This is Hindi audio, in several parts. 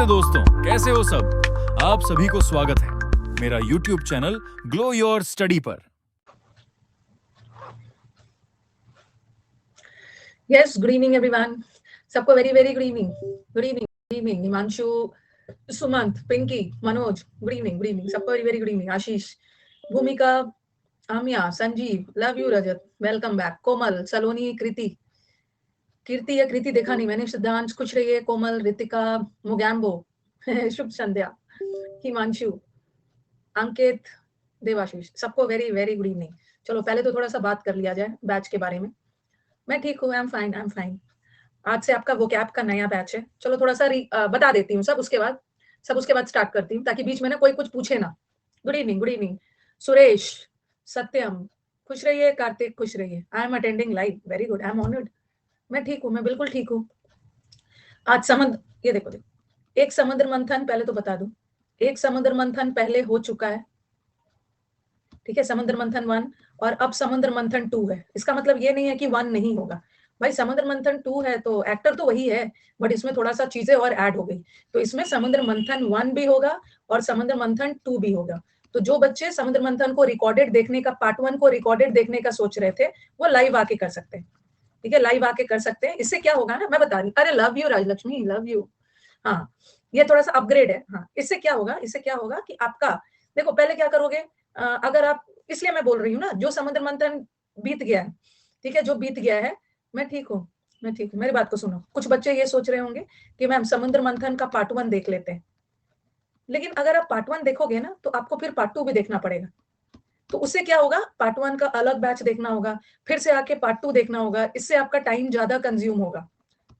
नमस्ते दोस्तों, कैसे हो सब। आप सभी को स्वागत है मेरा YouTube channel glow your study पर। Yes, good evening everyone. सबको very very good evening. Good evening. Good evening. Himanshu, Sumant, Pinky, Manoj. Good evening. Good evening. सबको very very good evening. Ashish, Bhumika, Amya, Sanjeev. Love you Rajat. Welcome back. कोमल, सलोनी, कीर्ति या कृति देखा नहीं मैंने। सिद्धांश, खुश रहिए। कोमल, रितिका, मुगैम्बो, शुभ संध्या, हिमांशु, अंकित, देवाशीष, सबको वेरी वेरी गुड इवनिंग। चलो पहले तो थोड़ा सा बात कर लिया जाए बैच के बारे में। मैं ठीक हूँ, आई एम फाइन। आज से आपका वोकैब का नया बैच है। चलो थोड़ा सा बता देती हूँ सब उसके बाद स्टार्ट करती हूँ, ताकि बीच में ना कोई कुछ पूछे ना। Good evening. सुरेश, सत्यम, खुश रहिए। कार्तिक, खुश रहिए। I am attending live, very good, I am honoured. मैं ठीक हूँ, मैं बिल्कुल ठीक हूँ। आज ये देखो, एक समुद्र मंथन, पहले तो बता दूं, एक समुद्र मंथन पहले हो चुका है, ठीक है, समुद्र मंथन 1, और अब समुद्र मंथन 2 है। इसका मतलब ये नहीं है कि 1 नहीं होगा भाई। समुद्र मंथन 2 है तो एक्टर तो वही है, बट इसमें थोड़ा सा चीजें और ऐड हो गई। तो इसमें समुद्र मंथन 1 भी होगा और समुद्र मंथन 2 भी होगा। तो जो बच्चे समुद्र मंथन को रिकॉर्डेड देखने का, पार्ट 1 को रिकॉर्डेड देखने का सोच रहे थे, वो लाइव आके कर सकते हैं, ठीक है, लाइव आके कर सकते हैं। इससे क्या होगा ना, मैं बता रही, अरे love you Rajalakshmi, love you. हाँ, ये थोड़ा सा अपग्रेड है। हाँ, इससे क्या होगा कि आपका, देखो पहले क्या करोगे, अगर आप, इसलिए मैं बोल रही हूँ ना, जो समुद्र मंथन बीत गया है, ठीक है, जो बीत गया है, मैं ठीक हूँ, मेरी बात को सुनो। कुछ बच्चे ये सोच रहे होंगे कि मैम समुद्र मंथन का पार्ट 1 देख लेते हैं, लेकिन अगर आप पार्ट 1 देखोगे ना तो आपको फिर पार्ट 2 भी देखना पड़ेगा। तो उससे क्या होगा, पार्ट 1 का अलग बैच देखना होगा, फिर से आके पार्ट 2 देखना होगा। इससे आपका टाइम ज्यादा कंज्यूम होगा,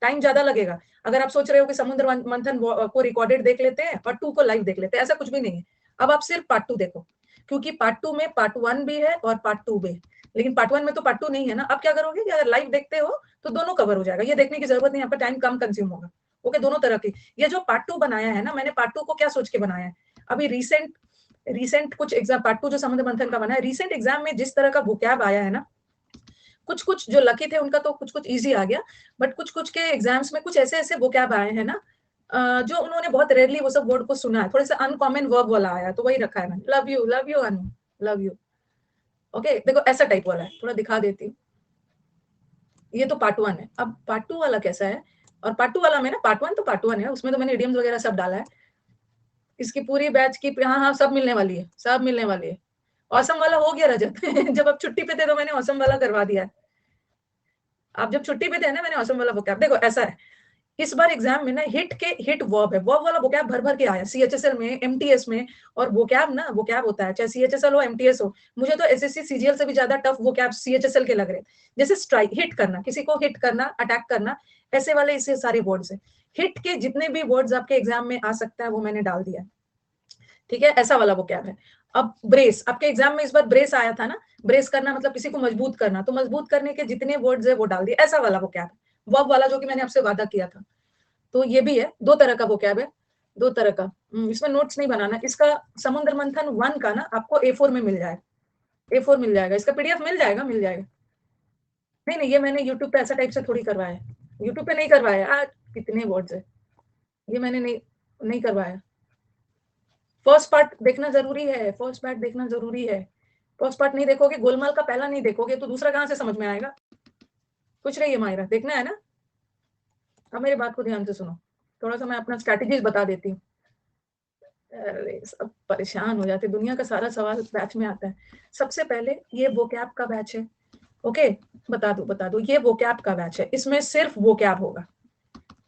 टाइम ज्यादा लगेगा। अगर आप सोच रहे हो कि समुद्र मंथन को रिकॉर्डेड देख लेते हैं और 2 को लाइव देख लेते हैं, ऐसा कुछ भी नहीं है। अब आप सिर्फ पार्ट 2 देखो, क्योंकि पार्ट 2 में पार्ट 1 भी है और पार्ट 2 भी। लेकिन पार्ट 1 में तो पार्ट 2 नहीं है ना। अब क्या करोगे कि अगर लाइव देखते हो तो दोनों कवर हो जाएगा, ये देखने की जरूरत नहीं, यहाँ पर टाइम कम कंज्यूम होगा। ओके, दोनों तरह की। ये जो पार्ट 2 बनाया है ना, मैंने पार्ट 2 को क्या सोच के बनाया है, अभी रिसेंट कुछ एग्जाम, पार्ट 2 जो समुद्र मंथन का बना है, रिसेंट एग्जाम में जिस तरह का वोकैब आया है ना, कुछ जो लकी थे उनका तो कुछ इजी आ गया, बट कुछ के एग्जाम्स में कुछ ऐसे वोकैब आए हैं ना, जो उन्होंने बहुत रेयरली वो सब वर्ड को सुना है, थोड़े से अनकॉमन वर्ब वाला आया, तो वही रखा है मैंने, love you Anu, love you. Okay, देखो ऐसा टाइप वाला है, थोड़ा दिखा देती हूँ। ये तो पार्ट 1 है। अब पार्ट 2 वाला कैसा है, और पार्ट 2 वाला में ना, पार्ट 1 तो पार्ट 1 है, उसमें तो मैंने इडियम्स वगैरह सब डाला है। इसकी पूरी बैच की, हाँ सब मिलने वाली है। औसम वाला हो गया रजत। जब आप छुट्टी पे थे तो मैंने औसम वाला करवा दिया है। आप जब छुट्टी पे थे ना, मैंने औसम वाला वोकैब, देखो ऐसा है, इस बार एग्जाम में ना हिट वर्ब है, वर्ब वाला वोकैब भर के आया सीएचएसएल में, एमटीएस में। और वोकैब होता है, चाहे सीएचएसएल हो एमटीएस हो। मुझे तो एसएससी सीजीएल से भी ज्यादा टफ वोकैब सीएचएसएल के लग रहे, जैसे स्ट्राइक, हिट करना, किसी को हिट करना, अटैक करना, ऐसे वाले इससे सारे वर्ड्स है। हिट के जितने भी वर्ड्स आपके एग्जाम में आ सकता है वो मैंने डाल दिया, ठीक है, ऐसा वाला वोकैब है। अब ब्रेस, आपके एग्जाम में इस बार ब्रेस आया था ना, ब्रेस करना मतलब किसी को मजबूत करना, तो मजबूत करने के जितने वर्ड्स है वो डाल दिए, ऐसा वाला वोकैब है, वर्ब वाला जो कि मैंने आपसे वादा किया था। तो ये भी है, 2 तरह का वोकैब है, 2 तरह का। इसमें नोट्स नहीं बनाना। इसका समुद्र मंथन 1 का ना आपको A4 में मिल जाएगा, A4 मिल जाएगा, इसका पीडीएफ मिल जाएगा। नहीं, ये मैंने यूट्यूब पे ऐसा टाइप से थोड़ी करवाया है, यूट्यूब पे नहीं करवाया। कितने वर्ड्स है, ये मैंने नहीं करवाया। फर्स्ट पार्ट देखना जरूरी है, फर्स्ट पार्ट नहीं देखोगे, गोलमाल का पहला नहीं देखोगे तो दूसरा कहां से समझ में आएगा। कुछ रही है मायरा, देखना है ना। अब मेरी बात को ध्यान से सुनो, थोड़ा सा मैं अपना स्ट्रैटेजीज बता देती हूँ। अरे सब परेशान हो जाते, दुनिया का सारा सवाल बैच में आता है। सबसे पहले ये वोकैब का बैच है, ओके, बता दो, ये वोकैब का बैच है, इसमें सिर्फ वोकैब होगा,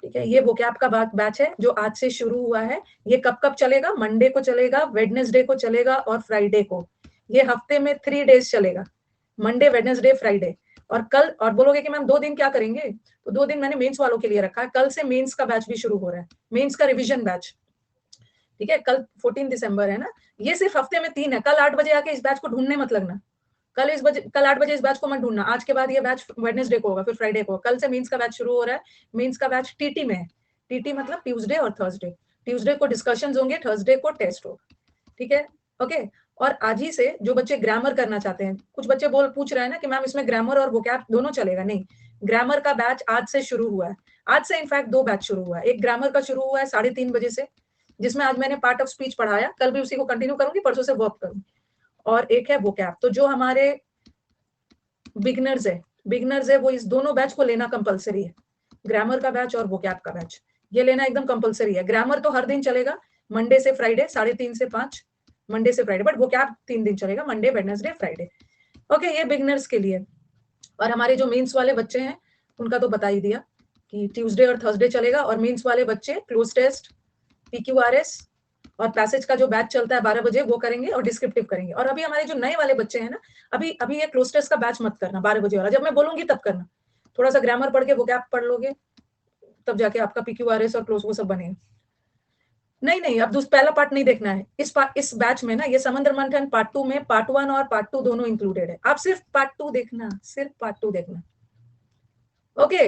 ठीक है। ये वोकैब का बैच है जो आज से शुरू हुआ है। ये कब चलेगा, मंडे को चलेगा, वेडनेसडे को चलेगा और फ्राइडे को। ये हफ्ते में 3 डेज चलेगा, मंडे, वेडनेसडे, फ्राइडे। और कल, और बोलोगे कि मैम 2 दिन क्या करेंगे, तो 2 दिन मैंने मेंस वालों के लिए रखा है। कल से मेंस का बैच भी शुरू हो रहा है, मेंस का रिविजन बैच, ठीक है। कल 14 दिसंबर है ना। ये सिर्फ हफ्ते में 3 है। कल 8 बजे आके इस बैच को ढूंढने मत लगना, कल 8 बजे इस बैच को मत ढूंढना। आज के बाद ये बैच वेडनेसडे को होगा, फिर फ्राइडे को। कल से मेंस का बैच शुरू हो रहा है। मेंस का बैच टीटी में है, टीटी मतलब ट्यूसडे और थर्सडे। ट्यूसडे को डिस्कशंस होंगे, थर्सडे को टेस्ट होगा, ठीक है, ओके। और आज ही से जो बच्चे ग्रामर करना चाहते हैं, कुछ बच्चे पूछ रहे हैं ना कि मैम इसमें ग्रामर और वोकैब दोनों चलेगा, नहीं, ग्रामर का बैच आज से शुरू हुआ है। आज से इनफैक्ट 2 बैच शुरू हुआ है। एक ग्रामर का शुरू हुआ है 3:30 बजे से, जिसमें आज मैंने पार्ट ऑफ स्पीच पढ़ाया, कल भी उसी को कंटिन्यू करूंगी, परसों से वर्क करूंगी। और एक है वोकैब। तो जो हमारे बिगनर्स है वो इस दोनों बैच को लेना कंपलसरी है, ग्रामर का बैच और वोकैब का बैच, ये लेना एकदम कंपलसरी है। ग्रामर तो हर दिन चलेगा, मंडे से फ्राइडे 3:30 से 5, मंडे से फ्राइडे, बट वोकैब 3 दिन चलेगा, मंडे वेडनेसडे फ्राइडे। ओके, ये बिगनर्स के लिए। और हमारे जो मेंस वाले बच्चे हैं उनका तो बता ही दिया कि ट्यूसडे और थर्सडे चलेगा, और मेंस वाले बच्चे क्लोज टेस्ट, पीक्यूआरएस और पैसेज का जो बैच चलता है 12 बजे वो करेंगे और डिस्क्रिप्टिव करेंगे। और अभी हमारे जो नए वाले बच्चे हैं ना, अभी ये क्लोज टेस्ट का बैच मत करना 12 बजे वाला, जब मैं बोलूंगी तब करना। थोड़ा सा ग्रामर पढ़ के वोकैब पढ़ लोगे तब जाके आपका पीक्यूआरएस और क्लोज वो सब बनेगा। नहीं, अब पहला पार्ट नहीं देखना है इस बैच में ना। ये समुद्र मंथन पार्ट 2 में पार्ट 1 और पार्ट 2 दोनों इंक्लूडेड है। आप सिर्फ पार्ट 2 देखना, सिर्फ पार्ट 2 देखना। ओके,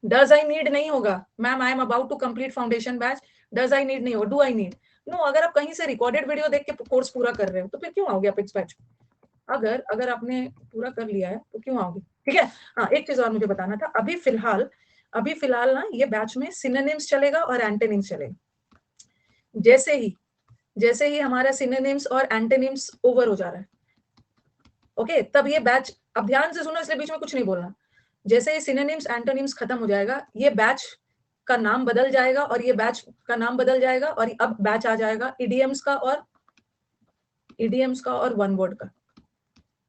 डज आई नीड नहीं होगा, ma'am I am about to complete foundation batch, does I need नहीं होगा, डू आई नीड नो। अगर आप कहीं से रिकॉर्डेड वीडियो देख के कोर्स पूरा कर रहे हो तो फिर क्यों आओगे आप इस बैच में? अगर आपने पूरा कर लिया है तो क्यों आओगे? ठीक है। हाँ, एक चीज और मुझे बताना था। अभी फिलहाल ना ये बैच में सिनोनिम्स चलेगा और एंटोनिम्स चलेगा। जैसे ही हमारा सिनोनिम्स और एंटोनिम्स ओवर हो जा रहा है, ओके, तब ये बैच, अब ध्यान से सुनो इसलिए बीच में कुछ नहीं बोलना। जैसे ही सिनोनिम्स एंटोनिम्स खत्म हो जाएगा, ये बैच का नाम बदल जाएगा, और ये बैच का नाम बदल जाएगा, और अब बैच आ जाएगा इडियम्स का और वन वर्ड का।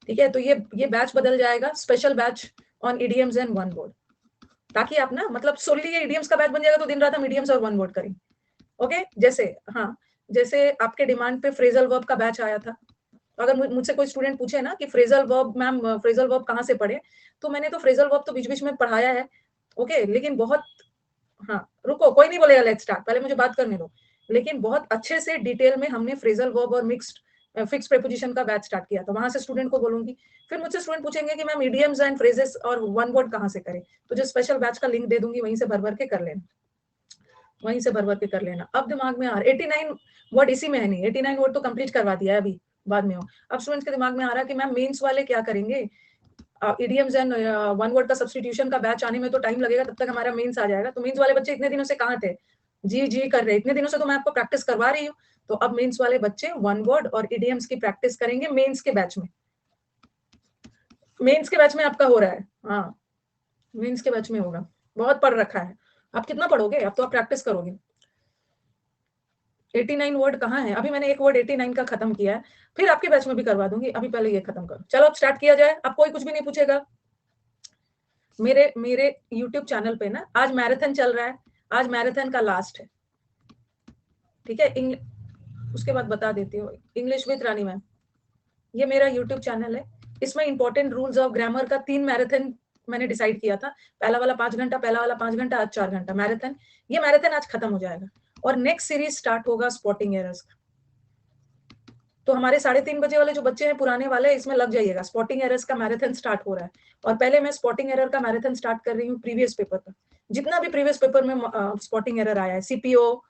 ठीक है, तो ये बैच बदल जाएगा, special batch on idioms and one word, ताकि आप ना, मतलब सोली ये इडियम्स का बैच बन जाएगा तो दिन रात हम इडियम्स और वन वर्ड करेंगे। ओके, जैसे आपके डिमांड पे फ्रेजल वर्ब का बैच आया था। अगर मुझसे कोई स्टूडेंट पूछे ना कि phrasal verb ma'am, phrasal verb कहाँ से पढ़े, तो मैंने तो फ्रेजल वर्ब तो बीच बीच में पढ़ाया है। ओके, लेकिन बहुत, हाँ रुको, कोई नहीं बोलेगा लेट्स स्टार्ट, पहले मुझे बात करने दो। लेकिन बहुत अच्छे से डिटेल में हमने फ्रेजल वर्ब और फिक्स प्रीपोजिशन का बैच स्टार्ट किया, तो वहां से स्टूडेंट को बोलूंगी। फिर मुझसे स्टूडेंट पूछेंगे कि मैम इडियम्स एंड फ्रेजेस और वन वर्ड कहाँ से करें, तो जो स्पेशल बैच का लिंक दे दूंगी, वहीं से भर भर के कर लेना। अब दिमाग में आ रहा है 89 वर्ड इसी में है नहीं, 89 वर्ड तो कंप्लीट करवा दिया है अभी, बाद में हो। अब स्टूडेंट्स के दिमाग में आ रहा है कि मैम मेंस वाले क्या करेंगे, इडियम्स एंड वन वर्ड का सब्स्टिट्यूशन का बैच आने में तो टाइम लगेगा, तब तक हमारा मेंस आ जाएगा। तो मेंस वाले बच्चे इतने दिनों से कहाँ थे, जी कर रहे, इतने दिनों से तो मैं आपको प्रैक्टिस करवा रही हूँ। तो अब मेंस वाले बच्चे वन वर्ड और इडियम्स की प्रैक्टिस करेंगे मेंस के बैच में आपका हो रहा है। हाँ, मेंस के बैच में होगा, बहुत पढ़ रखा है। आप कितना पढ़ोगे, अब तो आप प्रैक्टिस करोगे। 89 वर्ड कहाँ है, अभी मैंने एक वर्ड 89 का खत्म किया है, फिर आपके बैच में भी करवा दूंगी, अभी पहले ये खत्म करो। चलो अब स्टार्ट किया जाए, अब कोई कुछ भी नहीं पूछेगा। मेरे YouTube चैनल पे ना आज मैराथन चल रहा है, आज मैराथन का लास्ट है। ठीक है, उसके बाद बता देती हूँ, इंग्लिश विद रानी मैम, ये मेरा YouTube चैनल है। इसमें इंपॉर्टेंट रूल्स ऑफ ग्रामर का 3 मैराथन मैंने डिसाइड किया था। पहला वाला 5 घंटा, आज 4 घंटा मैराथन। ये मैराथन आज खत्म हो जाएगा, और नेक्स्ट सीरीज स्टार्ट होगा स्पॉटिंग एरर्स का। तो हमारे 3:30 बजे वाले जो बच्चे हैं पुराने वाले, इसमें लग जाइएगा, स्पॉटिंग एरर्स का मैराथन स्टार्ट हो रहा है। और पहले मैं स्पॉटिंग एरर का मैराथन स्टार्ट कर रही हूँ प्रीवियस पेपर पर, जितना भी प्रीवियस पेपर में स्पॉटिंग एरर आया है, सीपीओ,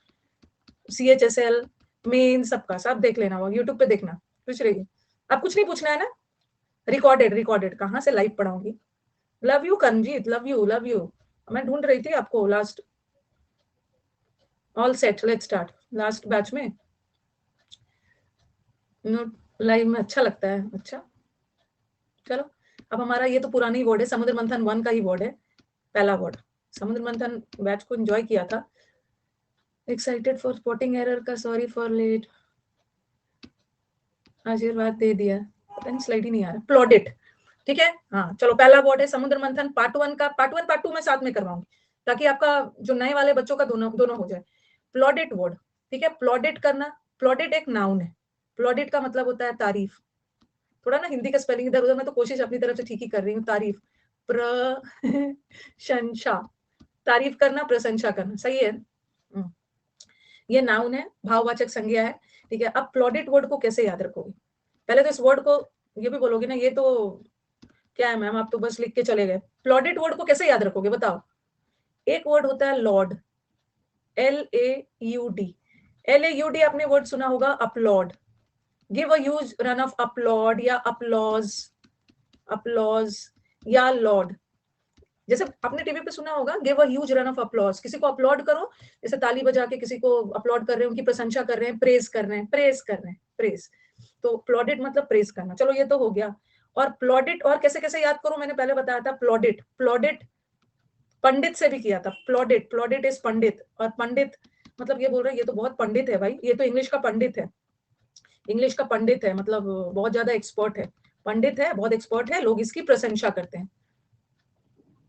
सीएचएसएल, मेन, सबका सब देख लेना, वो यूट्यूब पे देखना, पूछ रही। अब कुछ नहीं पूछना है ना, रिकॉर्डेड कहाँ से लाइव पढ़ाऊंगी। Love you Karanjit, love you. मैं ढूंढ रही थी आपको, last all set, let's start. Last batch में लाइव में अच्छा लगता है। अच्छा चलो, अब हमारा ये तो पुरानी वर्ड है, समुद्र मंथन 1 का ही वर्ड है, पहला वर्ड। समुद्र मंथन बैच को एंजॉय किया था। एक्साइटेड फॉर स्पॉटिंग एरर का, सॉरी फॉर लेट, आशीर्वाद दे दिया, पता नहीं स्लाइड ही नहीं आ रहा। प्लॉडेड, ठीक है। हाँ चलो, पहला वर्ड है समुद्र मंथन पार्ट 1 का। पार्ट 1 पार्ट 2 मैं साथ में करवाऊंगी, ताकि आपका जो नए वाले बच्चों का दोनों हो जाए। प्लॉडेड वर्ड, ठीक है, प्लॉडेड करना। प्लॉडेड एक नाउन है, प्लॉडेड का मतलब होता है तारीफ। थोड़ा ना हिंदी का स्पेलिंग इधर उधर, मैं तो कोशिश अपनी तरफ से ठीक ही कर रही हूँ। तारीफ, प्रशंसा, तारीफ करना, प्रशंसा करना, सही है। ये नाउन है, भाववाचक संज्ञा है, ठीक है। अब प्लॉडेड वर्ड को कैसे याद रखोगे, पहले तो इस वर्ड को ये भी बोलोगे ना, ये तो क्या है मैम, आप तो बस लिख के चले गए। प्लॉडेड वर्ड को कैसे याद रखोगे बताओ। एक वर्ड होता है लॉर्ड, LAUD। LAUD आपने वर्ड सुना होगा, applaud. Give a huge run of applaud या अपलॉज या लॉर्ड। जैसे आपने टीवी पे सुना होगा, give a huge run of applause, किसी को अपलॉड करो, जैसे ताली बजा के किसी को अपलॉड कर रहे हैं, उनकी प्रशंसा कर रहे हैं, प्रेज कर रहे हैं, प्रेज कर रहे हैं, प्रेज। तो प्लॉडिट मतलब प्रेज करना। चलो ये तो हो गया। और प्लॉडिट और कैसे कैसे याद करूं, मैंने पहले बताया था। प्लॉडिट, प्लॉडिट पंडित से भी किया था। प्लॉडिट, प्लॉडिट इज पंडित। और पंडित मतलब ये बोल रहे हैं ये तो बहुत पंडित है भाई, ये तो इंग्लिश का पंडित है, इंग्लिश का पंडित है, मतलब बहुत ज्यादा एक्सपर्ट है, पंडित है, बहुत एक्सपर्ट है, लोग इसकी प्रशंसा करते हैं।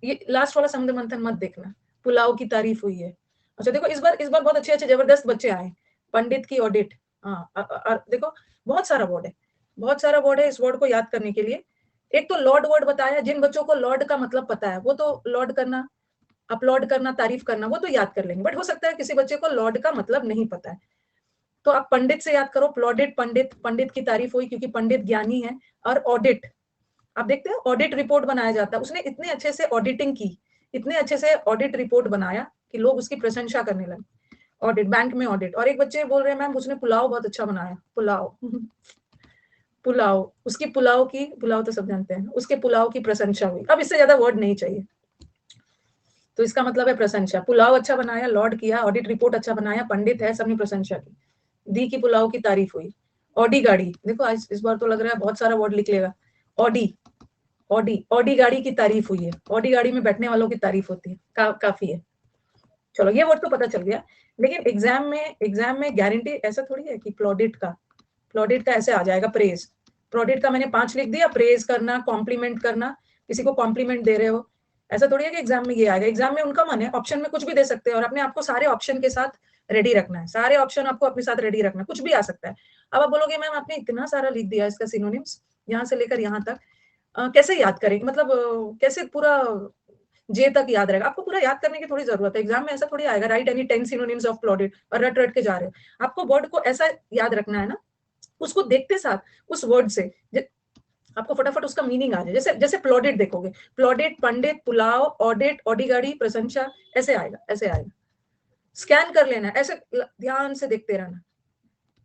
ये लास्ट वाला समुद्र मंथन मत देखना, पुलाव की तारीफ हुई है। अच्छा देखो, इस बार बहुत अच्छे अच्छे जबरदस्त बच्चे आए। पंडित की ऑडिट, हाँ देखो बहुत सारा वर्ड है, बहुत सारा वर्ड है इस वर्ड को याद करने के लिए। एक तो लॉर्ड वर्ड बताया, जिन बच्चों को लॉर्ड का मतलब पता है वो तो लॉर्ड करना, अपलॉड करना, तारीफ करना वो तो याद कर लेंगे, बट हो सकता है किसी बच्चे को लॉर्ड का मतलब नहीं पता है, तो आप पंडित से याद करो। प्लॉडिट पंडित, पंडित की तारीफ हुई क्योंकि पंडित ज्ञानी है। और ऑडिट, आप देखते हैं ऑडिट रिपोर्ट बनाया जाता है, उसने इतने अच्छे से ऑडिटिंग की, इतने अच्छे से ऑडिट रिपोर्ट बनाया कि लोग उसकी प्रशंसा करने लगे। ऑडिट, बैंक में ऑडिट। और एक बच्चे बोल रहे हैं मैम उसने पुलाव बहुत अच्छा बनाया, पुलाव पुलाव, उसकी पुलाव की, पुलाव तो सब जानते हैं, उसके पुलाव की प्रशंसा हुई। अब इससे ज्यादा वर्ड नहीं चाहिए, तो इसका मतलब है प्रशंसा। पुलाव अच्छा बनाया, लॉर्ड किया, ऑडिट रिपोर्ट अच्छा बनाया, पंडित है, सबने प्रशंसा की, दी की पुलाव की तारीफ हुई। ऑडी गाड़ी, देखो आज इस बार तो लग रहा है बहुत सारा वर्ड लिख लेगा। ऑडी, ऑडी, ऑडी गाड़ी की तारीफ हुई है, ऑडी गाड़ी में बैठने वालों की तारीफ होती है, काफी है। चलो ये वर्ड तो पता चल गया, लेकिन एग्जाम में गारंटी ऐसा थोड़ी है कि प्लॉडिट का ऐसे आ जाएगा प्रेज। प्लॉडिट का मैंने 5 लिख दिया, प्रेज करना, कॉम्प्लीमेंट करना, किसी को कॉम्प्लीमेंट दे रहे हो, ऐसा थोड़ी है कि एग्जाम में ये आएगा। एग्जाम में उनका मन है, ऑप्शन में कुछ भी दे सकते हैं, और अपने आपको सारे ऑप्शन के साथ रेडी रखना है, सारे ऑप्शन आपको अपने साथ रेडी रखना है, कुछ भी आ सकता है। अब आप बोलोगे मैम आपने इतना सारा लिख दिया इसका सिनोनिम्स यहाँ से लेकर यहाँ तक, कैसे याद करें, मतलब कैसे पूरा जे तक याद रहेगा? आपको पूरा याद करने की थोड़ी जरूरत है, एग्जाम में ऐसा थोड़ी आएगा राइट एनी 10 सिनोनिम्स ऑफ प्लॉडिट और रट रट के जा रहे हो। आपको वर्ड को ऐसा याद रखना है ना, उसको देखते साथ उस वर्ड से आपको फटाफट उसका मीनिंग आ जाए। जैसे जैसे प्लॉडिट देखोगे, प्लॉडिट, पंडित, पुलाव, ऑडिट, ऑडी गाड़ी, प्रशंसा, ऐसे आएगा, ऐसे आएगा। स्कैन कर लेना, ऐसे ध्यान से देखते रहना,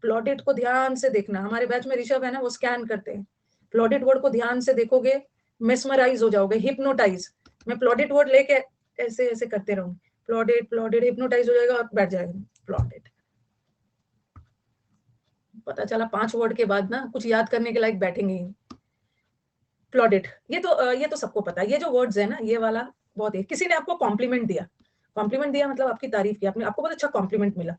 प्लॉडिट को ध्यान से देखना। हमारे बैच में ऋषभ है ना, वो स्कैन करते हैं। प्लॉडिट वर्ड को ध्यान से देखोगे, मेस्मराइज हो जाओगे, हिप्नोटाइज। मैं प्लॉडिट वर्ड लेके ऐसे ऐसे करते रहूंगी, प्लॉडिट प्लॉडिट, हिप्नोटाइज हो जाएगा और बैठ जाएगा प्लॉडिट। पता चला 5 वर्ड के बाद ना कुछ याद करने के लायक बैठेंगे ही। प्लॉडिट, ये तो सबको पता है, ये जो वर्ड्स है ना, ये वाला बहुत है। किसी ने आपको कॉम्प्लीमेंट दिया, कॉम्प्लीमेंट दिया मतलब आपकी तारीफ की, आपने, आपको बहुत अच्छा कॉम्प्लीमेंट मिला,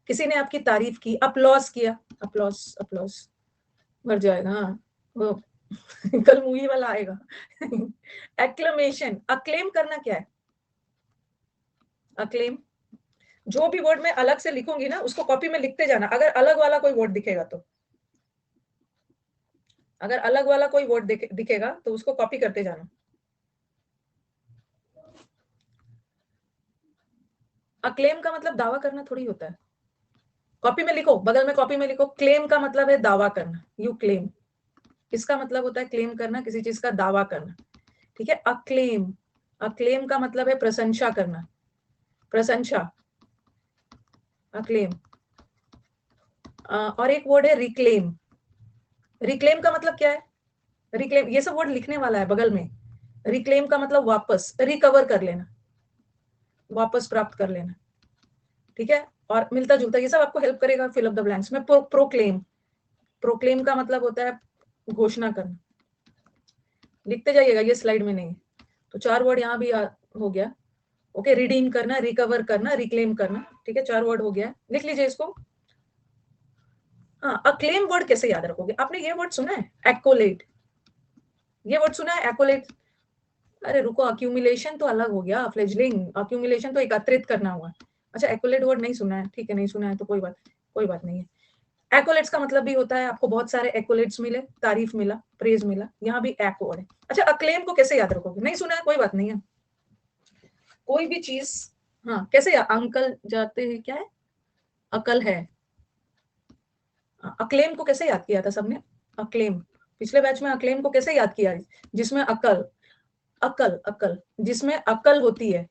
किसी ने आपकी तारीफ की, अपलॉस किया, अपलॉस, अपलॉस मर जाएगा, हाँ वो कल मूवी वाला आएगा। एक्लेमेशन, अक्लेम करना क्या है? अक्लेम, जो भी वर्ड मैं अलग से लिखूंगी ना उसको कॉपी में लिखते जाना, अगर अलग वाला कोई वर्ड दिखेगा तो, अगर अलग वाला कोई वर्ड दिखेगा तो उसको कॉपी करते जाना। अक्लेम का मतलब दावा करना थोड़ी होता है। कॉपी में लिखो, बगल में कॉपी में लिखो, क्लेम का मतलब है दावा करना, यू क्लेम, इसका मतलब होता है क्लेम करना, किसी चीज का दावा करना, ठीक है। अक्लेम, अक्लेम का मतलब है प्रशंसा करना, प्रशंसा, अक्लेम। और एक वर्ड है रिक्लेम, रिक्लेम का मतलब क्या है? रिक्लेम, ये सब वर्ड लिखने वाला है बगल में। रिक्लेम का मतलब वापस, रिकवर कर लेना, वापस प्राप्त कर लेना, ठीक है। और मिलता जुलता, ये सब आपको हेल्प करेगा फिल अप द ब्लैंक्स में। प्रोक्लेम, प्रोक्लेम का मतलब होता है घोषणा करना, लिखते जाइएगा, ये स्लाइड में नहीं है। तो 4 वर्ड यहाँ भी हो गया, ओके। रिडीम करना, रिकवर करना, रिक्लेम करना, ठीक है, 4 वर्ड हो गया, लिख लीजिए इसको। हाँ, अक्लेम वर्ड कैसे याद रखोगे? आपने ये वर्ड सुना है एक्कोलेट, ये वर्ड सुना है एक्कोलेट? अरे रुको, अक्यूमुलेशन तो अलग हो गया, फ्लेजलिंग, अक्यूमुलेशन तो एकत्रित करना हुआ। अच्छा, एक्कोलेट वर्ड नहीं सुना है, ठीक है, नहीं सुना है तो कोई बात नहीं है। एक्कोलेट्स का मतलब भी होता है आपको बहुत सारे एक्कोलेट्स मिले, तारीफ मिला, प्रेज मिला, यहाँ भी एक् वर्ड है। अच्छा, अक्लेम को कैसे याद रखोगे? नहीं सुना है, कोई बात नहीं है। कोई भी चीज, हाँ कैसे अंकल जाते हैं, क्या है? अकल है। अक्लेम को कैसे याद किया था सबने? अक्लेम, पिछले बैच में अक्लेम को कैसे याद किया? जिसमें अकल, अकल, अकल, जिसमें अकल होती है,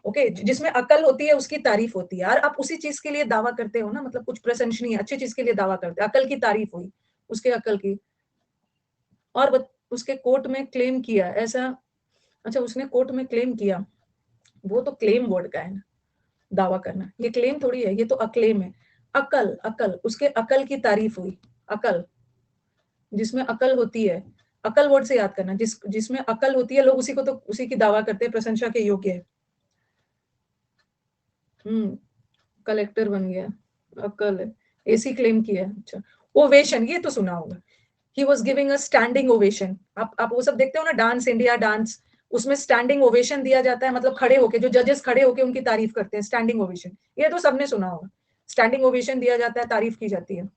ओके, जिसमें अकल होती है उसकी तारीफ होती है। यार आप उसी चीज के लिए दावा करते हो ना, मतलब कुछ प्रशंसनीय अच्छी चीज के लिए दावा करते हो, अकल की तारीफ हुई, उसके अकल की। और उसके कोर्ट में क्लेम किया, ऐसा अच्छा, उसने कोर्ट में क्लेम किया, वो तो क्लेम वर्ड का है ना, दावा करना, ये क्लेम थोड़ी है, ये तो अक्लेम है। अकल, अकल, उसके अकल की तारीफ हुई, अकल, जिसमें अकल होती है, अकल वर्ड से याद करना, जिसमें अकल होती है, लोग उसी को तो उसी की दावा करते हैं, प्रशंसा के योग्य है। कलेक्टर बन गया, अकल है, एसी क्लेम किया। अच्छा, ओवेशन, ये तो सुना होगा, he was giving a standing ovation. आप वो सब देखते हो ना, डांस इंडिया डांस, उसमें स्टैंडिंग ओवेशन दिया जाता है, मतलब खड़े होके, जो जजेस खड़े होके उनकी तारीफ करते हैं, स्टैंडिंग ओवेशन, ये तो सबने सुना होगा, स्टैंडिंग ओवेशन दिया जाता है, तारीफ की जाती है।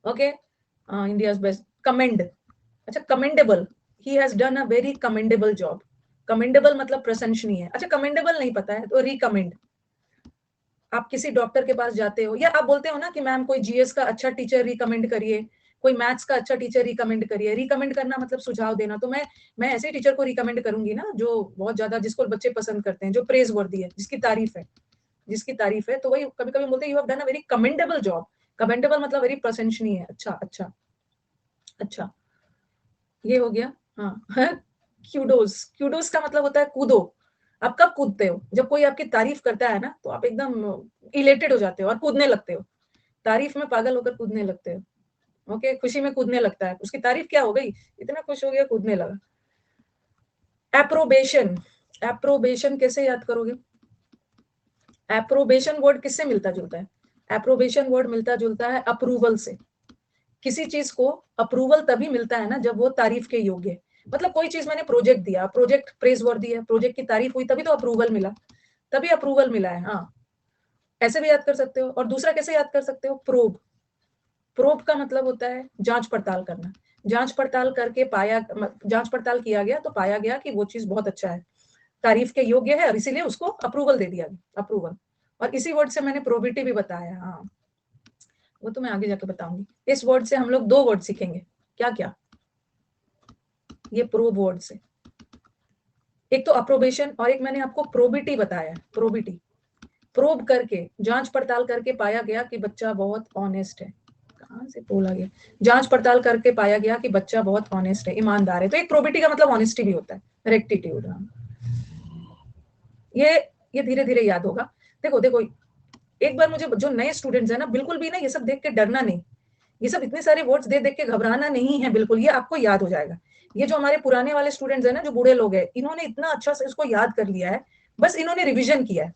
ओके, इंडिया बेस्ट, कमेंड, अच्छा commendable, he has done a very commendable job, commendable मतलब प्रशंसनीय है। अच्छा, कमेंडेबल नहीं पता है तो रिकमेंड, आप किसी डॉक्टर के पास जाते हो, या आप बोलते हो ना कि मैम कोई जीएस का अच्छा टीचर रिकमेंड करिए, कोई मैथ्स का अच्छा टीचर रिकमेंड करिए, रिकमेंड करना मतलब सुझाव देना, तो मैं ऐसे टीचर को रिकमेंड करूंगी ना जो बहुत ज्यादा, जिसको बच्चे पसंद करते हैं, जो प्रेज वर्दी है, जिसकी तारीफ है, जिसकी तारीफ है, तो वही कभी कभी बोलते हैं you have done a very commendable job, commendable मतलब वेरी प्रशंसनीय है, अच्छा अच्छा अच्छा, ये हो गया। हाँ क्यूडोस, क्यूडोस का मतलब होता है कूदो, आप कब कूदते हो, जब कोई आपकी तारीफ करता है ना, तो आप एकदम इलेटेड हो जाते हो और कूदने लगते हो, तारीफ में पागल होकर कूदने लगते हो। ओके, खुशी में कूदने लगता है, उसकी तारीफ क्या हो गई, इतना खुश हो गया कूदने लगा। एप्रोबेशन, एप्रोबेशन कैसे याद करोगे, एप्रोबेशन वर्ड किससे मिलता जुलता है, एप्रोबेशन वर्ड मिलता जुलता है अप्रूवल से, किसी चीज को अप्रूवल तभी मिलता है ना जब वो तारीफ के योग्य है, मतलब कोई चीज मैंने प्रोजेक्ट दिया, प्रोजेक्ट प्रेज वर्दी है, प्रोजेक्ट की तारीफ हुई, तभी तो अप्रूवल मिला, तभी अप्रूवल मिला है। हाँ, ऐसे भी याद कर सकते हो। और दूसरा कैसे याद कर सकते हो, प्रोब, प्रोब का मतलब होता है जांच पड़ताल करना, जांच पड़ताल करके पाया, जांच पड़ताल किया गया तो पाया गया कि वो चीज बहुत अच्छा है, तारीफ के योग्य है, और इसीलिए उसको अप्रूवल दे दिया गया, अप्रूवल। और इसी वर्ड से मैंने प्रोबिटी भी बताया, हाँ वो तो मैं आगे जाके बताऊंगी। इस वर्ड से हम लोग दो वर्ड सीखेंगे, क्या क्या, ये प्रोब वर्ड से, एक तो अप्रोबेशन और एक मैंने आपको प्रोबिटी बताया, प्रोबिटी, प्रोब करके, जांच पड़ताल करके पाया गया कि बच्चा बहुत ऑनेस्ट है, कहाँ से बोला गया, जांच पड़ताल करके पाया गया कि बच्चा बहुत ऑनेस्ट है, ईमानदार है, तो एक प्रोबिटी का मतलब ऑनेस्टी भी होता है, रेक्टिट्यूड। ये ये धीरे धीरे याद होगा। देखो देखो, एक बार मुझे, जो नए स्टूडेंट्स है ना, बिल्कुल भी ना ये सब देख के डरना नहीं, ये सब इतने सारे वर्ड्स दे देख के घबराना नहीं है, बिल्कुल ये आपको याद हो जाएगा। ये जो हमारे पुराने वाले स्टूडेंट्स है ना, जो बूढ़े लोग हैं, इन्होंने इतना अच्छा से इसको याद कर लिया है, बस इन्होंने रिविजन किया है।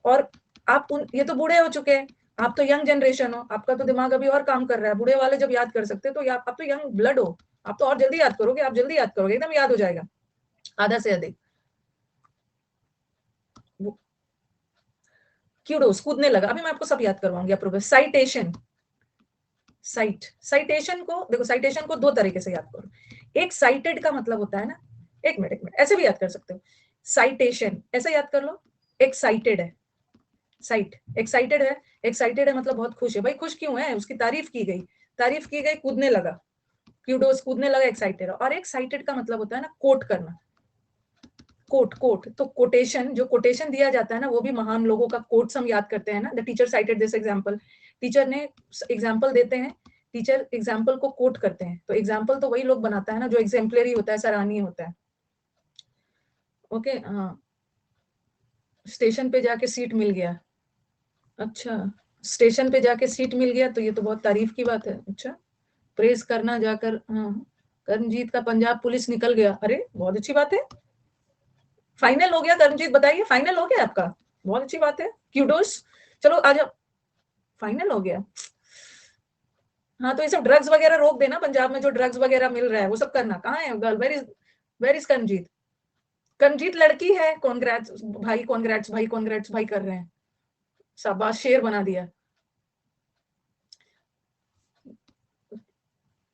और आप ये तो बूढ़े हो चुके हैं, आप तो यंग जनरेशन हो, आपका तो दिमाग अभी और काम कर रहा है, बूढ़े वाले जब याद कर सकते हैं तो आप तो यंग ब्लड हो, आप तो और जल्दी याद करोगे, आप जल्दी याद करोगे, एकदम याद हो जाएगा, आधा से अधिक। क्यूडोस, कूदने लगा, अभी मैं आपको सब याद करवाऊंगी। अप्रूवल, साइटेशन, साइट, साइटेशन को देखो, साइटेशन को दो तरीके से याद करो, एक साइटेड का मतलब होता है ना, एक मिनट ऐसे भी याद कर सकते हो, साइटेशन ऐसे याद कर लो, एक्साइटेड है, साइट एक्साइटेड है, एक्साइटेड है मतलब बहुत खुश है, भाई खुश क्यों है, उसकी तारीफ की गई, तारीफ की गई, कूदने लगा, क्यूडोस, कूदने लगा, एक्साइटेड। और एक साइटेड का मतलब होता है ना कोट करना, कोट, कोट तो कोटेशन, जो कोटेशन दिया जाता है ना, वो भी महान लोगों का कोट्स हम याद करते हैं ना, the teacher cited this example, teacher ने एग्जाम्पल देते हैं, टीचर एग्जाम्पल को कोट करते हैं, तो एग्जाम्पल तो वही लोग बनाता है ना जो एग्जाम्पलरी होता है, सराहनीय होता है। ओके, हाँ, स्टेशन पे जाके सीट मिल गया, अच्छा, स्टेशन पे जाके सीट मिल गया तो ये तो बहुत तारीफ की बात है, अच्छा, प्रेस करना जाकर, हाँ, कर्मजीत का पंजाब पुलिस निकल गया, अरे बहुत अच्छी बात है, फाइनल हो गया, कर्मजीत बताइए, फाइनल हो गया आपका, बहुत अच्छी बात है, क्यूडोस, चलो आ जाओ, फाइनल हो गया। हाँ, तो ये सब ड्रग्स वगैरह रोक देना, पंजाब में जो ड्रग्स वगैरह मिल रहा है वो सब करना, कहाँ है girl, where is Karamjit, Karamjit लड़की है, कॉन्ग्रेट्स भाई, कॉन्ग्रेट्स भाई, कॉन्ग्रेट्स भाई कर रहे हैं, शाबाश, शेर बना दिया।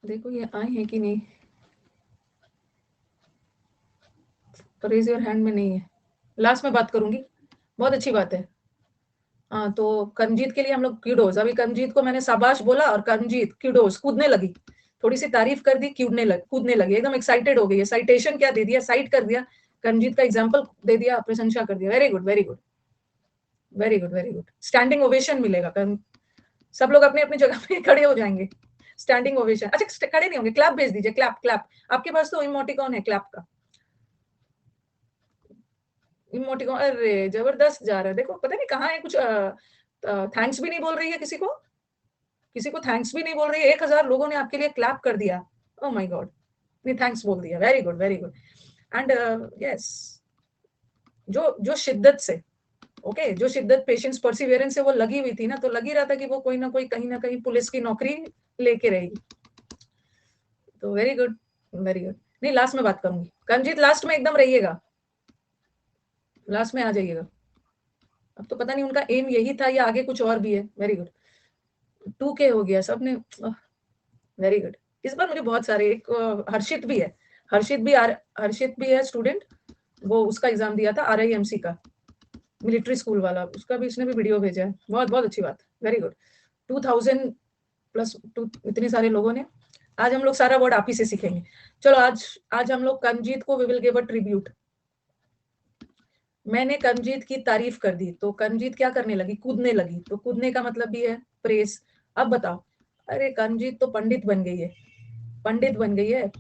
देखो ये आए हैं कि नहीं, रेज योर हैंड में नहीं है, लास्ट में बात करूंगी, बहुत अच्छी बात है। हाँ, तो कर्मजीत के लिए हम लोग क्यूडोस, अभी कर्मजीत को मैंने शाबाश बोला और कर्मजीत क्यूडोस, कूदने लगी, थोड़ी सी तारीफ कर दी, कूदने लगी, एकदम एक्साइटेड हो गई है, साइटेशन क्या दे दिया, साइट कर दिया, कर्मजीत का एग्जाम्पल दे दिया, प्रशंसा कर दिया, very good very good very good very good, standing ovation मिलेगा, सब लोग अपने अपनी जगह पे खड़े हो जाएंगे, स्टैंडिंग ओवेशन, अच्छा खड़े नहीं होंगे, क्लैप भेज दीजिए, क्लैप क्लैप, आपके पास तो इमोटिकॉन है क्लैप का, इमोटिकॉन, अरे जबरदस्त जा रहा है, देखो पता नहीं कहाँ है, कुछ थैंक्स भी नहीं बोल रही है किसी को थैंक्स भी नहीं बोल रही है। 1000 लोगों ने आपके लिए क्लैप कर दिया, ओह माय गॉड, नहीं थैंक्स बोल दिया, very good very good. And yes, जो शिद्दत से, ओके, जो शिद्दत, पेशेंस, परसिवियरेंस से वो लगी हुई थी ना, तो लगी रहा था कि वो कोई ना कोई कहीं ना कहीं पुलिस की नौकरी लेके रहेगी। तो वेरी गुड वेरी गुड। नहीं, लास्ट में बात करूंगी, कंजीत लास्ट में एकदम रहिएगा, लास्ट में आ जाइएगा। अब तो पता नहीं उनका एम यही था या आगे कुछ और भी है। वेरी गुड, 2K हो गया सबने, वेरी गुड। इस बार मुझे बहुत सारे, एक हर्षित भी है, हर्षित भी है स्टूडेंट, वो उसका एग्जाम दिया था RIMC का, मिलिट्री स्कूल वाला, उसका भी इसने भी वीडियो भेजा है, बहुत बहुत अच्छी बात, वेरी गुड। 2000 प्लस 2 इतने सारे लोगों ने। आज हम लोग सारा वर्ड आप ही से सीखेंगे। चलो आज हम लोग कंजीत को we will give a tribute. मैंने कंजीत की तारीफ कर दी तो कंजीत क्या करने लगी, कूदने लगी, तो कूदने का मतलब भी है प्रेस। अब बताओ, अरे कंजीत तो पंडित बन गई है, पंडित बन गई है,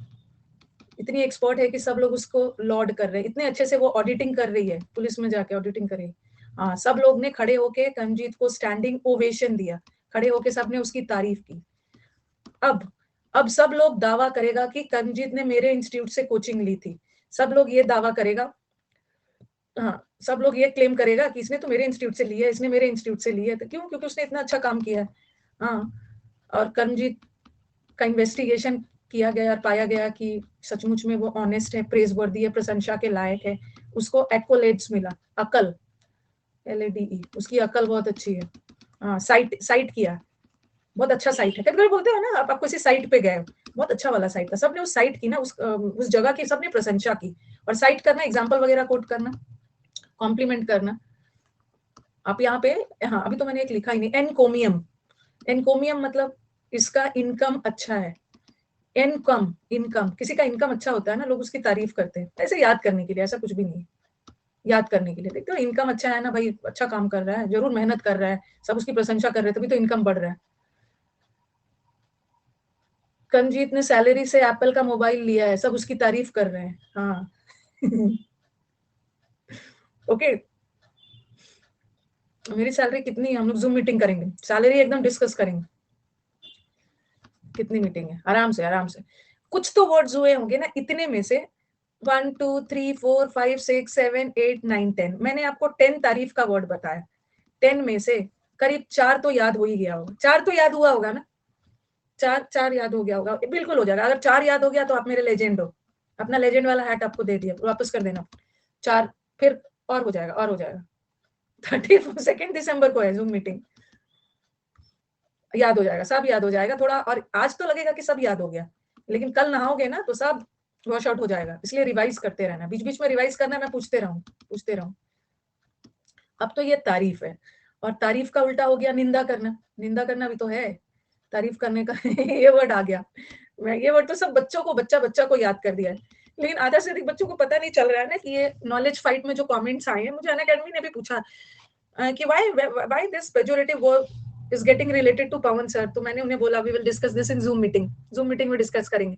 इतनी एक्सपर्ट है कि सब लोग उसको लॉर्ड कर रहे हैं, इतने अच्छे से वो ऑडिटिंग कर रही है, पुलिस में जाके ऑडिटिंग कर रही है। हाँ, सब लोग ने खड़े होके कंजीत को स्टैंडिंग ओवेशन दिया, खड़े होके सबने उसकी तारीफ की। अब सब लोग दावा करेगा कि कंजीत ने मेरे इंस्टीट्यूट से कोचिंग ली थी, सब लोग ये दावा करेगा, हाँ, सब लोग ये क्लेम करेगा कि इसने तो मेरे इंस्टीट्यूट से लिया है, इसने मेरे इंस्टीट्यूट से लिया है, तो क्यों, क्योंकि उसने इतना अच्छा काम किया है। हाँ, और कंजीत का इन्वेस्टिगेशन किया गया और पाया गया कि सचमुच में वो ऑनेस्ट है, प्रेज वर्दी है, प्रशंसा के लायक है, उसको एक्कोलेड्स मिला, अकल, LADE, उसकी अकल बहुत अच्छी है। हाँ, साइट किया, बहुत अच्छा साइट है, कभी कभी बोलते हो ना आप किसी साइट पे गए, बहुत अच्छा वाला साइट था, सबने उस साइट की ना, उस जगह की सबने प्रशंसा की। और साइट करना, एग्जाम्पल वगैरह कोट करना, कॉम्प्लीमेंट करना। आप यहाँ पे, हाँ अभी तो मैंने एक लिखा ही नहीं, एनकोमियम, एनकोमियम मतलब इसका इनकम अच्छा है, इनकम, इनकम, किसी का इनकम अच्छा होता है ना, लोग उसकी तारीफ करते हैं, ऐसे याद करने के लिए, ऐसा कुछ भी नहीं है, याद करने के लिए। देखते हो इनकम अच्छा है ना भाई, अच्छा काम कर रहा है, जरूर मेहनत कर रहा है, सब उसकी प्रशंसा कर रहे हैं, तभी तो इनकम बढ़ रहा है। कंजीत ने सैलरी से एप्पल का मोबाइल लिया है, सब उसकी तारीफ कर रहे हैं। हाँ ओके, मेरी सैलरी कितनी है, हम लोग जूम मीटिंग करेंगे, सैलरी एकदम डिस्कस करेंगे, कितनी मीटिंग है, आराम से आराम से। कुछ तो वर्ड्स हुए होंगे ना इतने में से, 1 2 3 4 5 6 7 8 9 10, मैंने आपको 10 तारीफ का वर्ड बताया, 10 में से करीब 4 तो याद हो ही गया होगा, 4 तो याद हुआ होगा ना, चार चार याद हो गया होगा, बिल्कुल हो जाएगा। अगर 4 याद हो गया तो आप मेरे लेजेंड हो, अपना लेजेंड वाला हैट आपको दे दिया, वापस कर देना 4, फिर और हो जाएगा, और हो जाएगा। 32 दिसंबर को है जूम मीटिंग, याद हो जाएगा, सब याद हो जाएगा थोड़ा, और आज तो लगेगा कि सब याद हो गया, लेकिन कल नहाओगे ना तो सब वॉश आउट हो जाएगा, इसलिए रिवाइज करते रहना, बीच बीच में रिवाइज करना, मैं पूछते रहूं। अब तो ये तारीफ है, और तारीफ का उल्टा हो गया निंदा करना, निंदा करना भी तो है, तारीफ करने का ये वर्ड आ गया। मैं ये वर्ड तो सब बच्चों को, बच्चा बच्चा को याद कर दिया है, लेकिन आधा से अधिक बच्चों को पता नहीं चल रहा है ना कि ये नॉलेज फाइट में जो कमेंट्स आए हैं, मुझे अनअकैडमी ने भी पूछा कि why this pejorative word is getting related to Pawan sir, तो मैंने उन्हें बोला we will discuss this in zoom meeting में डिस्कस करेंगे।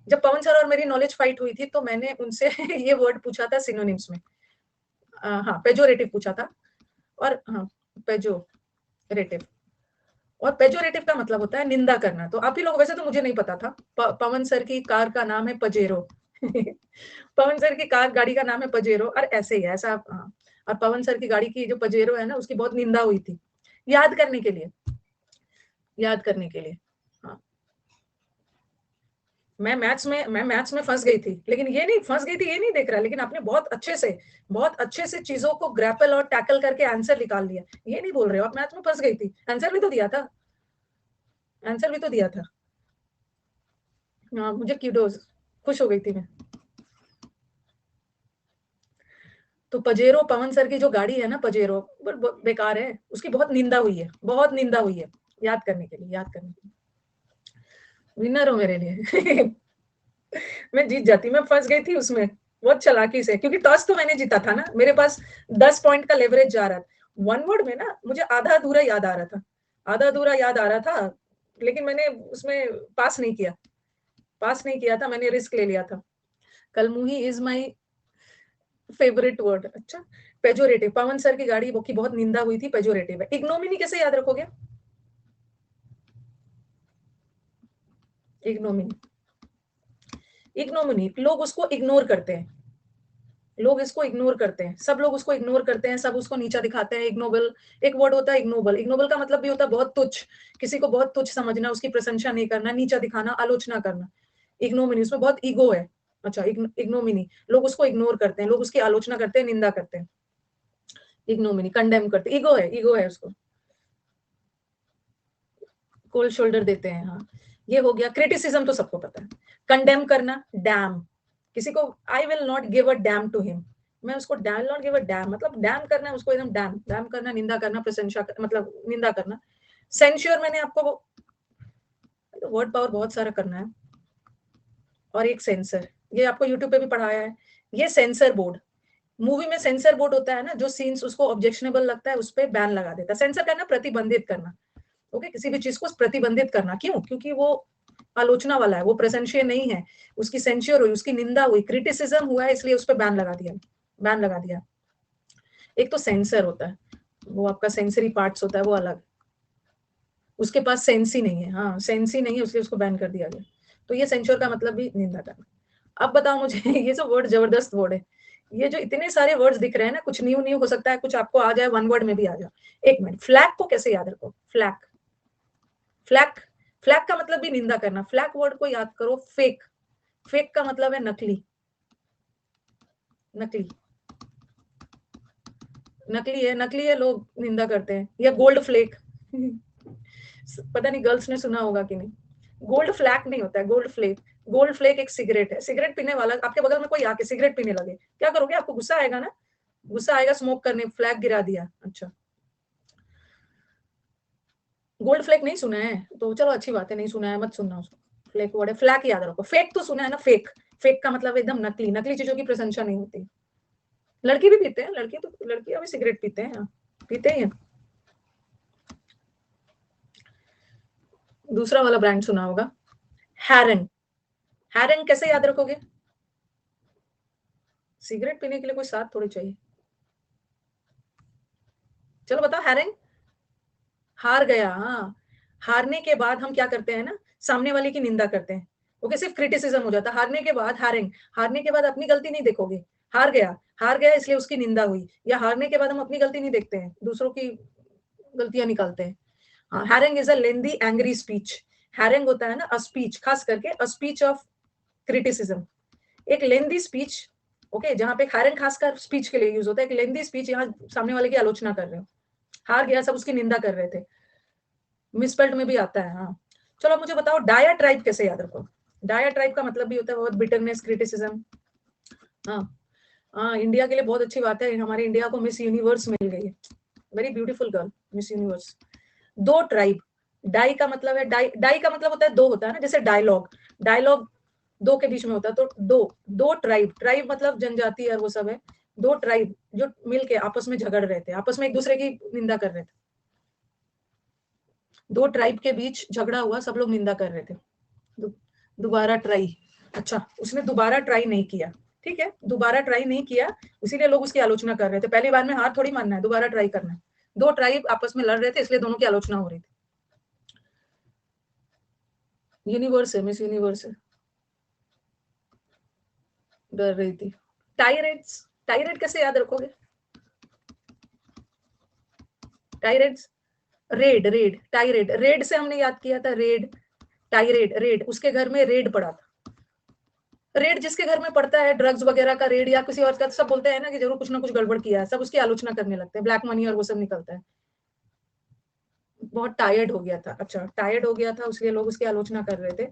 जब पवन सर और मेरी नॉलेज फाइट हुई थी तो मैंने उनसे ये वर्ड पूछा था सिनोनिम्स में, हाँ पेजोरेटिव पूछा था, और हाँ पेजोरेटिव, और पेजोरेटिव का मतलब होता है निंदा करना, तो आप ही लोग, वैसे तो मुझे नहीं पता था, पवन सर की कार का नाम है पजेरो पवन सर की कार गाड़ी का नाम है पजेरो, और ऐसे ही है ऐसा, हाँ, और पवन सर की गाड़ी की जो पजेरो है ना, उसकी बहुत निंदा हुई थी, याद करने के लिए, याद करने के लिए। हाँ, मैं मैथ्स में फंस गई थी, लेकिन ये नहीं फंस गई थी, ये नहीं देख रहा, लेकिन आपने बहुत अच्छे से चीजों को ग्रैपल और टैकल करके आंसर निकाल लिया, ये नहीं बोल रहे हो आप मैथ्स में फंस गई थी, आंसर भी तो दिया था, आंसर भी तो दिया था। हाँ, मुझे क्यूडोज, खुश हो गई थी मैं। तो पजेरो, पवन सर की जो गाड़ी है ना पजेरो, बेकार है, उसकी बहुत निंदा हुई है, बहुत निंदा हुई है, याद करने के लिए, याद करने के लिए। विनर हो मेरे लिए मैं जीत जाती, मैं फंस गई थी उसमें बहुत चालाकी से, क्योंकि टॉस तो मैंने जीता था ना, मेरे पास 10 पॉइंट का लेवरेज जा रहा था, वन वर्ड में ना मुझे आधा अधूरा याद आ रहा था, आधा अधूरा याद आ रहा था, लेकिन मैंने उसमें पास नहीं किया था, मैंने रिस्क ले लिया था। कल मुही इज माई फेवरेट वर्ड, अच्छा। पेजोरेटिव, पवन सर की गाड़ी की बहुत निंदा हुई थी, पेजोरेटिव है। इग्नोमिनी कैसे याद रखोगे? इग्नोमिनी, इग्नोमिनी लोग उसको इग्नोर करते हैं, लोग इसको इग्नोर करते हैं, सब लोग उसको इग्नोर करते हैं, सब उसको नीचा दिखाते हैं। इग्नोबल, एक वर्ड होता है इग्नोबल। इग्नोबल का मतलब भी होता है बहुत तुच्छ, किसी को बहुत तुच्छ समझना, उसकी प्रशंसा नहीं करना, नीचा दिखाना, आलोचना करना। इग्नोमिनी, उसमें बहुत ईगो है। अच्छा, इग्नोमिनी, लोग उसको इग्नोर करते हैं, लोग उसकी आलोचना करते हैं, निंदा करते हैं। इग्नोमिनी, कंडेम करते, ईगो है, ईगो है उसको, कोल्ड शोल्डर देते हैं। हाँ, ये हो गया। क्रिटिसिज्म तो सबको पता है। कंडेम करना, डैम, किसी को I will not give a damn to him, मैं उसको damn not give a damn, मतलब डैम करना है उसको, एकदम डैम, डैम करना, निंदा करना, प्रशंसा मतलब निंदा करना। सेंश्योर, मैंने आपको तो वर्ड पावर बहुत सारा करना है। और एक सेंसर, ये आपको यूट्यूब पे भी पढ़ाया है। ये सेंसर बोर्ड, मूवी में सेंसर बोर्ड होता है ना, जो सीन्स उसको ऑब्जेक्शनेबल लगता है उस पर बैन लगा देता है। सेंसर करना, प्रतिबंधित करना। ओके, किसी भी चीज को प्रतिबंधित करना, क्यों? क्योंकि वो आलोचना वाला है, वो प्रशंसनीय नहीं है, उसकी सेंश्योर हुई, उसकी निंदा हुई, क्रिटिसिज्म हुआ है, इसलिए उस पर बैन लगा दिया, बैन लगा दिया। एक तो सेंसर होता है, वो आपका सेंसरी पार्ट्स होता है, वो अलग, उसके पास सेंस ही नहीं है। हाँ, सेंस ही नहीं है, इसलिए उसको बैन कर दिया गया। तो ये सेंश्योर का मतलब भी निंदा करना। अब बताओ मुझे, ये जो वर्ड जबरदस्त वर्ड है, ये जो इतने सारे वर्ड्स दिख रहे हैं ना, कुछ न्यू न्यू हो सकता है, कुछ आपको आ जाए, वन वर्ड में भी आ जाए। एक मिनट, फ्लैग को कैसे याद रखो? फ्लैग, फ्लैग, फ्लैग का मतलब भी निंदा करना। फ्लैग वर्ड को याद करो, फेक, फेक का मतलब है नकली, नकली, नकली है, लोग निंदा करते हैं। या गोल्ड फ्लेक, पता नहीं गर्ल्स ने सुना होगा कि नहीं। गोल्ड फ्लैग नहीं होता है, गोल्ड फ्लेक। गोल्ड फ्लेक एक सिगरेट है, सिगरेट पीने वाला आपके बगल में कोई आके सिगरेट पीने लगे, क्या करोगे? आपको गुस्सा आएगा ना, गुस्सा आएगा, स्मोक करने, फ्लैग गिरा दिया। अच्छा, गोल्ड फ्लेक नहीं सुना है तो चलो अच्छी बात है, नहीं सुना है मत सुनना उसको। फ्लेक वर्ड है, फ्लैग याद रखो। फेक तो सुना है ना, फेक, फेक का मतलब एकदम नकली, नकली चीजों की प्रशंसा नहीं होती। लड़की भी पीते हैं, लड़की तो, लड़कियां भी सिगरेट पीते हैं, पीते ही हैं। दूसरा वाला ब्रांड सुना होगा, हैरन। हैरन कैसे याद रखोगे? सिगरेट पीने के लिए कोई साथ थोड़ी चाहिए। चलो बताओ, हैरन, हार गया। हाँ, हारने के बाद हम क्या करते हैं ना, सामने वाले की निंदा करते हैं। ओके, सिर्फ क्रिटिसिज्म हो जाता है। हारने के बाद, हारेंगे, हारने के बाद अपनी गलती नहीं देखोगे। हार गया, हार गया इसलिए उसकी निंदा हुई। या हारने के बाद हम अपनी गलती नहीं देखते हैं, दूसरों की गलतियां निकालते हैं। हाँ, herring is a lengthy angry speech. Herring होता है ना, अ स्पीच, खास करके अ स्पीच ऑफ क्रिटिसिज्म, एक लेंदी स्पीच। ओके, जहां पे हैरिंग खासकर स्पीच के लिए यूज होता है, एक लेंदी स्पीच, यहाँ सामने वाले की आलोचना कर रहे हो, हार गया, सब उसकी निंदा कर रहे थे। मिसस्पेल्ड में भी आता है। हाँ, चलो मुझे बताओ, डायाट्राइब कैसे याद रखो? डायाट्राइब का मतलब भी होता है बहुत बिटरनेस, क्रिटिसिज्म। हाँ, हाँ, इंडिया के लिए बहुत अच्छी बात है, हमारे इंडिया को मिस यूनिवर्स मिल गई है। Very beautiful girl, miss universe. दो ट्राइब, डाई का मतलब है, डाई, डाई का मतलब होता है दो, होता है ना, जैसे डायलॉग, डायलॉग दो के बीच में होता है, तो दो, दो ट्राइब, ट्राइब मतलब जनजाति और वो सब है। दो ट्राइब जो मिलके आपस में झगड़ रहे थे, आपस में एक दूसरे की निंदा कर रहे थे। दो ट्राइब के बीच झगड़ा हुआ, सब लोग निंदा कर रहे थे। दोबारा ट्राई, अच्छा, उसने दोबारा ट्राई नहीं किया, ठीक है, दोबारा ट्राई नहीं किया, इसीलिए लोग उसकी आलोचना कर रहे थे। पहली बार में हार थोड़ी मानना है, दोबारा ट्राई करना है। दो ट्राइब आपस में लड़ रहे थे, इसलिए दोनों की आलोचना हो रही थी। यूनिवर्स है, मिस यूनिवर्स है, डर रही थी। टायरेट्स, टायरेट कैसे याद रखोगे? टायरेट्स, रेड, रेड, टायरेट, रेड से हमने याद किया था, रेड, टायरेट, रेड, उसके घर में रेड पड़ा था। रेड जिसके घर में पड़ता है, ड्रग्स वगैरह का रेड या किसी और का, तो सब बोलते हैं ना कि जरूर कुछ ना कुछ गड़बड़ किया है, सब उसकी आलोचना करने लगते हैं, ब्लैक मनी और वो सब निकलता है। बहुत टायर्ड हो गया था, अच्छा, टायर्ड हो गया था, इसलिए लोग उसकी आलोचना कर रहे थे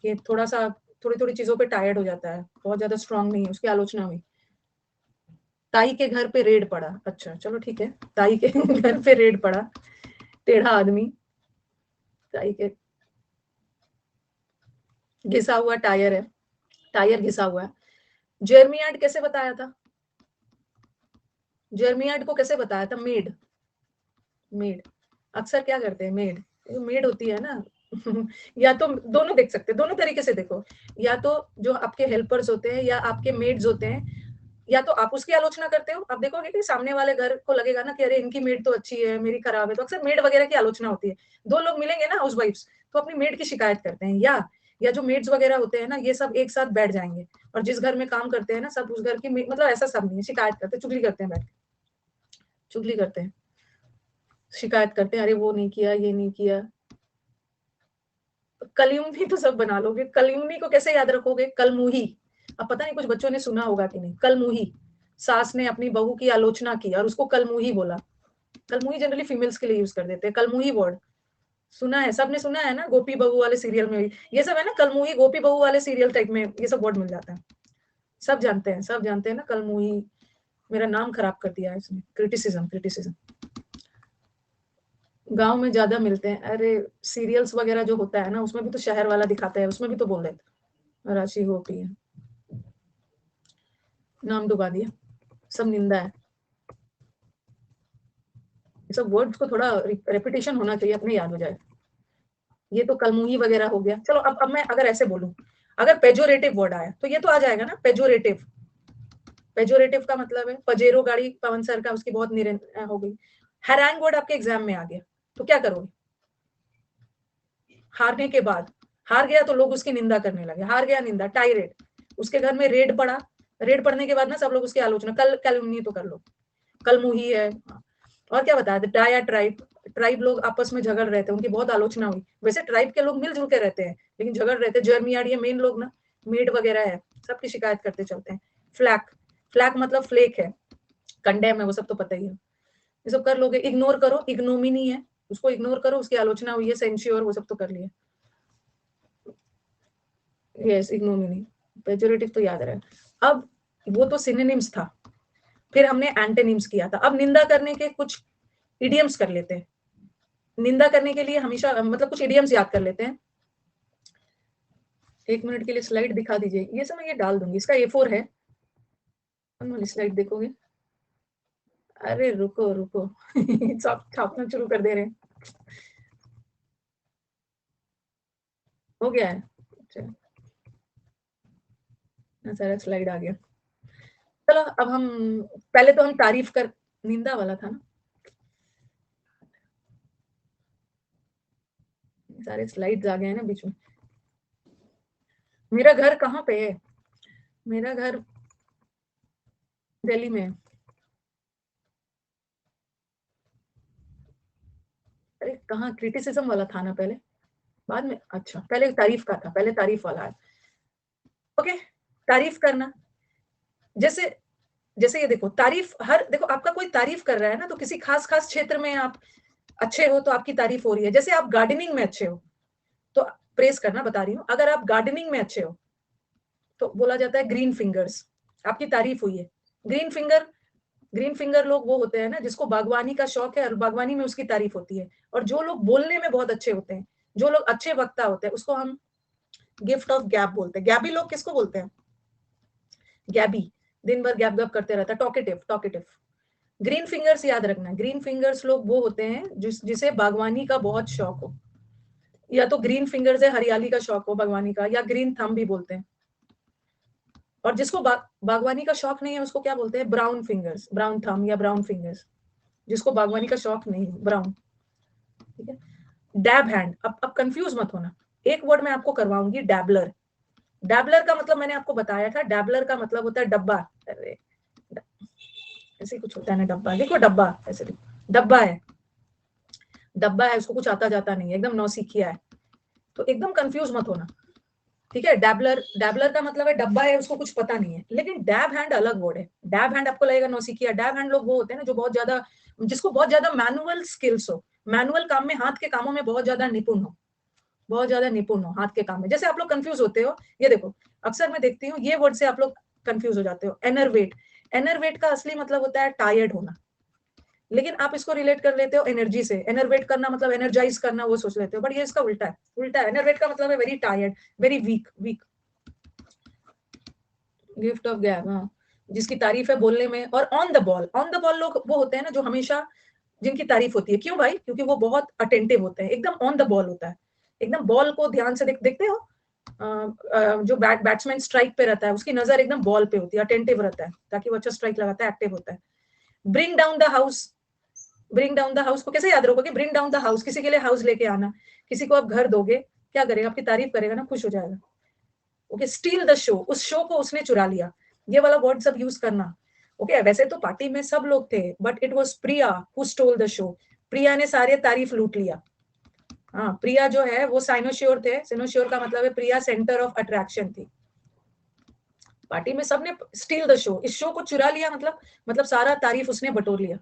कि थोड़ा सा, थोड़ी थोड़ी चीजों पे टायर्ड हो जाता है, बहुत ज्यादा स्ट्रांग नहीं है, उसकी आलोचना हुई। ताई के घर पे रेड पड़ा, अच्छा चलो ठीक है, ताई के घर पे रेड पड़ा, टेढ़ा आदमी, ताई के, घिसा हुआ टायर है, टायर घिसा हुआ है। जर्मियार्ड कैसे बताया था? जर्मियार्ड को कैसे बताया था? मेड, मेड, अक्सर क्या करते हैं, मेड, मेड होती है ना, या तो दोनों देख सकते हैं, दोनों तरीके से देखो, या तो जो आपके हेल्पर्स होते हैं या आपके मेड्स होते हैं, या तो आप उसकी आलोचना करते हो, आप देखोगे कि सामने वाले घर को लगेगा ना कि अरे इनकी मेड तो अच्छी है, मेरी खराब है, तो अक्सर मेड वगैरह की आलोचना होती है। दो लोग मिलेंगे ना हाउस वाइफ्स, तो अपनी मेड की शिकायत करते हैं, या जो मेड्स वगैरह होते हैं ना, ये सब एक साथ बैठ जाएंगे और जिस घर में काम करते हैं ना सब उस घर की मतलब ऐसा सब नहीं है, शिकायत करते हैं, चुगली करते हैं, बैठ के चुगली करते हैं, शिकायत करते हैं, अरे वो नहीं किया, ये नहीं किया। कलयुगी तो सब बना लोगे, कलयुगी को कैसे याद रखोगे? कलमुही। अब पता नहीं कुछ बच्चों ने सुना होगा कि नहीं, कलमुही। सास ने अपनी बहू की आलोचना की और उसको कलमुही बोला। कलमुही जनरली फीमेल्स के लिए यूज कर देते हैं, कलमुही वर्ड सुना है, सबने सुना है ना, गोपी बहू वाले सीरियल में भी ये सब है ना, कलमुही गोपी बहू वाले सीरियल टाइप में ये सब वर्ड मिल जाता है। सब जानते हैं, सब जानते हैं ना कलमुही। मेरा नाम खराब कर दिया है इसने, क्रिटिसिज्म क्रिटिसिज्म। गांव में ज्यादा मिलते हैं, अरे सीरियल्स वगैरह जो होता है ना उसमें भी तो शहर वाला दिखाता है, उसमें भी तो बोल देते राशि गोपी है, नाम डुबा दिया, सब निंदा है। ये सब वर्ड्स को थोड़ा रेपिटेशन होना चाहिए, अपने याद हो जाए। ये तो कलमुही वगैरह हो गया। चलो अब मैं अगर ऐसे बोलूं, अगर पेजोरेटिव वर्ड आया तो ये तो आ जाएगा ना, पेजोरेटिव। पेजोरेटिव का मतलब है पजेरो गाड़ी पवन सर का, उसकी बहुत हो गई। हैरांग वर्ड आपके एग्जाम में आ गया तो क्या करोगे? हारने के बाद, हार गया तो लोग उसकी निंदा करने लगे, हार गया निंदा, टाइरेड। उसके घर में रेड पड़ा, रेड पड़ने के बाद ना सब लोग उसकी आलोचना, कल कैलुमनी तो कर लो, कलमुही है। और क्या बताया, डाया ट्राइब, ट्राइब लोग आपस में झगड़ रहे थे, उनकी बहुत आलोचना हुई। वैसे ट्राइब के लोग मिलजुल के रहते हैं लेकिन झगड़ रहे थे, जर्मियाड ये मेन लोग ना, मेड वगैरह है, सबकी शिकायत करते चलते हैं। फ्लैक, फ्लैक मतलब फ्लेक है, कंडेम है, वो सब तो पता ही है। ये सब कर लोगे। इग्नोर करो, इग्नोमिनी है, उसको इग्नोर करो, उसकी आलोचना हुई है, सेंश्योर, वो सब तो कर लिया। यस, इग्नोमिनी, पेजोरेटिव तो याद रहे। अब वो तो सिनोनिम्स था, फिर हमने एंटोनिम्स किया था। अब निंदा करने के कुछ इडियम्स कर लेते हैं। निंदा करने के लिए हमेशा मतलब कुछ इडियम्स याद कर लेते हैं। 1 मिनट के लिए स्लाइड दिखा दीजिए, ये सब मैं ये डाल दूंगी, इसका A4 है, कौन वाली स्लाइड देखोगे? अरे रुको रुको सब छापना शुरू कर दे रहे हैं। हो गया है, अच्छा सारा स्लाइड आ गया। चलो अब हम, पहले तो हम तारीफ कर, निंदा वाला था ना, सारे स्लाइड्स आ गए हैं ना बीच में। मेरा घर कहाँ पे है? मेरा घर दिल्ली में है। अरे कहाँ, क्रिटिसिज्म वाला था ना पहले, बाद में, अच्छा पहले तारीफ का था, पहले तारीफ वाला है। ओके, तारीफ करना, जैसे जैसे ये देखो, तारीफ हर, देखो आपका कोई तारीफ कर रहा है ना, तो किसी खास खास क्षेत्र में आप अच्छे हो तो आपकी तारीफ हो रही है। जैसे आप गार्डनिंग में अच्छे हो तो प्रेस करना, बता रही हूँ, अगर आप गार्डनिंग में अच्छे हो तो बोला जाता है ग्रीन फिंगर्स, आपकी तारीफ हुई है। ग्रीन फिंगर, ग्रीन फिंगर लोग वो होते हैं ना जिसको बागवानी का शौक है और बागवानी में उसकी तारीफ होती है। और जो लोग बोलने में बहुत अच्छे होते हैं, जो लोग अच्छे वक्ता होते हैं, उसको हम गिफ्ट ऑफ गैप बोलते हैं। गैबी लोग किसको बोलते हैं? गैबी, दिन भर गैप गैप करते रहता है, टॉकेटिव टॉकेटिव। ग्रीन फिंगर्स याद रखना, ग्रीन फिंगर्स लोग वो होते हैं जिसे बागवानी का बहुत शौक हो, या तो ग्रीन फिंगर्स है हरियाली का शौक हो बागवानी का, या ग्रीन थंब भी बोलते हैं। और जिसको बागवानी का शौक नहीं है उसको क्या बोलते हैं? ब्राउन फिंगर्स, ब्राउन थंब या ब्राउन फिंगर्स, जिसको बागवानी का शौक नहीं, ब्राउन। ठीक है। डैब हैंड, अब कंफ्यूज मत होना, एक वर्ड मैं आपको करवाऊंगी, डैबलर। डैबलर का मतलब मैंने आपको बताया था, डैबलर का मतलब होता है डब्बा। अरे ऐसे कुछ होता है ना, डब्बा, देखो डब्बा, ऐसे देखो डब्बा है, डब्बा है, उसको कुछ आता जाता नहीं है, एकदम नौसिखिया है, तो एकदम कंफ्यूज मत होना। ठीक है, डैबलर, डैबलर का मतलब है डब्बा है, उसको कुछ पता नहीं है। लेकिन डैब हैंड अलग वर्ड है। डैब हैंड आपको लगेगा नौसिखिया, डैब हैंड लोग वो होते हैं ना जो बहुत ज्यादा, जिसको बहुत ज्यादा मैनुअल स्किल्स हो, मैनुअल काम में, हाथ के कामों में बहुत ज्यादा निपुण हो, बहुत ज्यादा निपुण हो हाथ के काम में। जैसे आप लोग कंफ्यूज होते हो, ये देखो अक्सर मैं देखती हूँ ये वर्ड से आप लोग कंफ्यूज हो जाते हो, एनरवेट। एनरवेट का असली मतलब होता है टायर्ड होना, लेकिन आप इसको रिलेट कर लेते हो एनर्जी से। एनर्वेट करना मतलब एनर्जाइज करना, वो सोच लेते हो, बट ये इसका उल्टा है, उल्टा है। एनर्वेट का मतलब है very tired, very weak, weak. Gift of gab, हाँ, जिसकी तारीफ है बोलने में। और on the ball, on the ball लोग वो होते हैं ना जो हमेशा, जिनकी तारीफ होती है। क्यों भाई? क्योंकि वो बहुत अटेंटिव होते हैं, एकदम ऑन द बॉल होता है, एकदम बॉल को ध्यान से देखते हो, जो बैट्समैन स्ट्राइक पे रहता है उसकी नजर एकदम बॉल पे होती है, अटेंटिव रहता है ताकि वो अच्छा स्ट्राइक लगाता है, एक्टिव होता है। Bring down the house, bring down the house को कैसे याद रखोगे? ब्रिंग डाउन द हाउस, किसी के लिए हाउस लेके आना, किसी को आप घर दोगे, क्या करेगा? आपकी तारीफ करेगा ना, खुश हो जाएगा। ओके, स्टील द शो, उस शो को उसने चुरा लिया, ये वाला वर्ड सब यूज करना। ओके, वैसे तो पार्टी में सब लोग थे, but it was Priya who stole the show. Priya ने सारे तारीफ लूट लिया। हाँ, प्रिया जो है वो साइनोश्योर थे, साइनोश्योर का मतलब है प्रिया सेंटर ऑफ अट्रैक्शन थी। पार्टी में सबने स्टील द शो, इस शो को चुरा लिया, मतलब सारा तारीफ उसने बटोर लिया।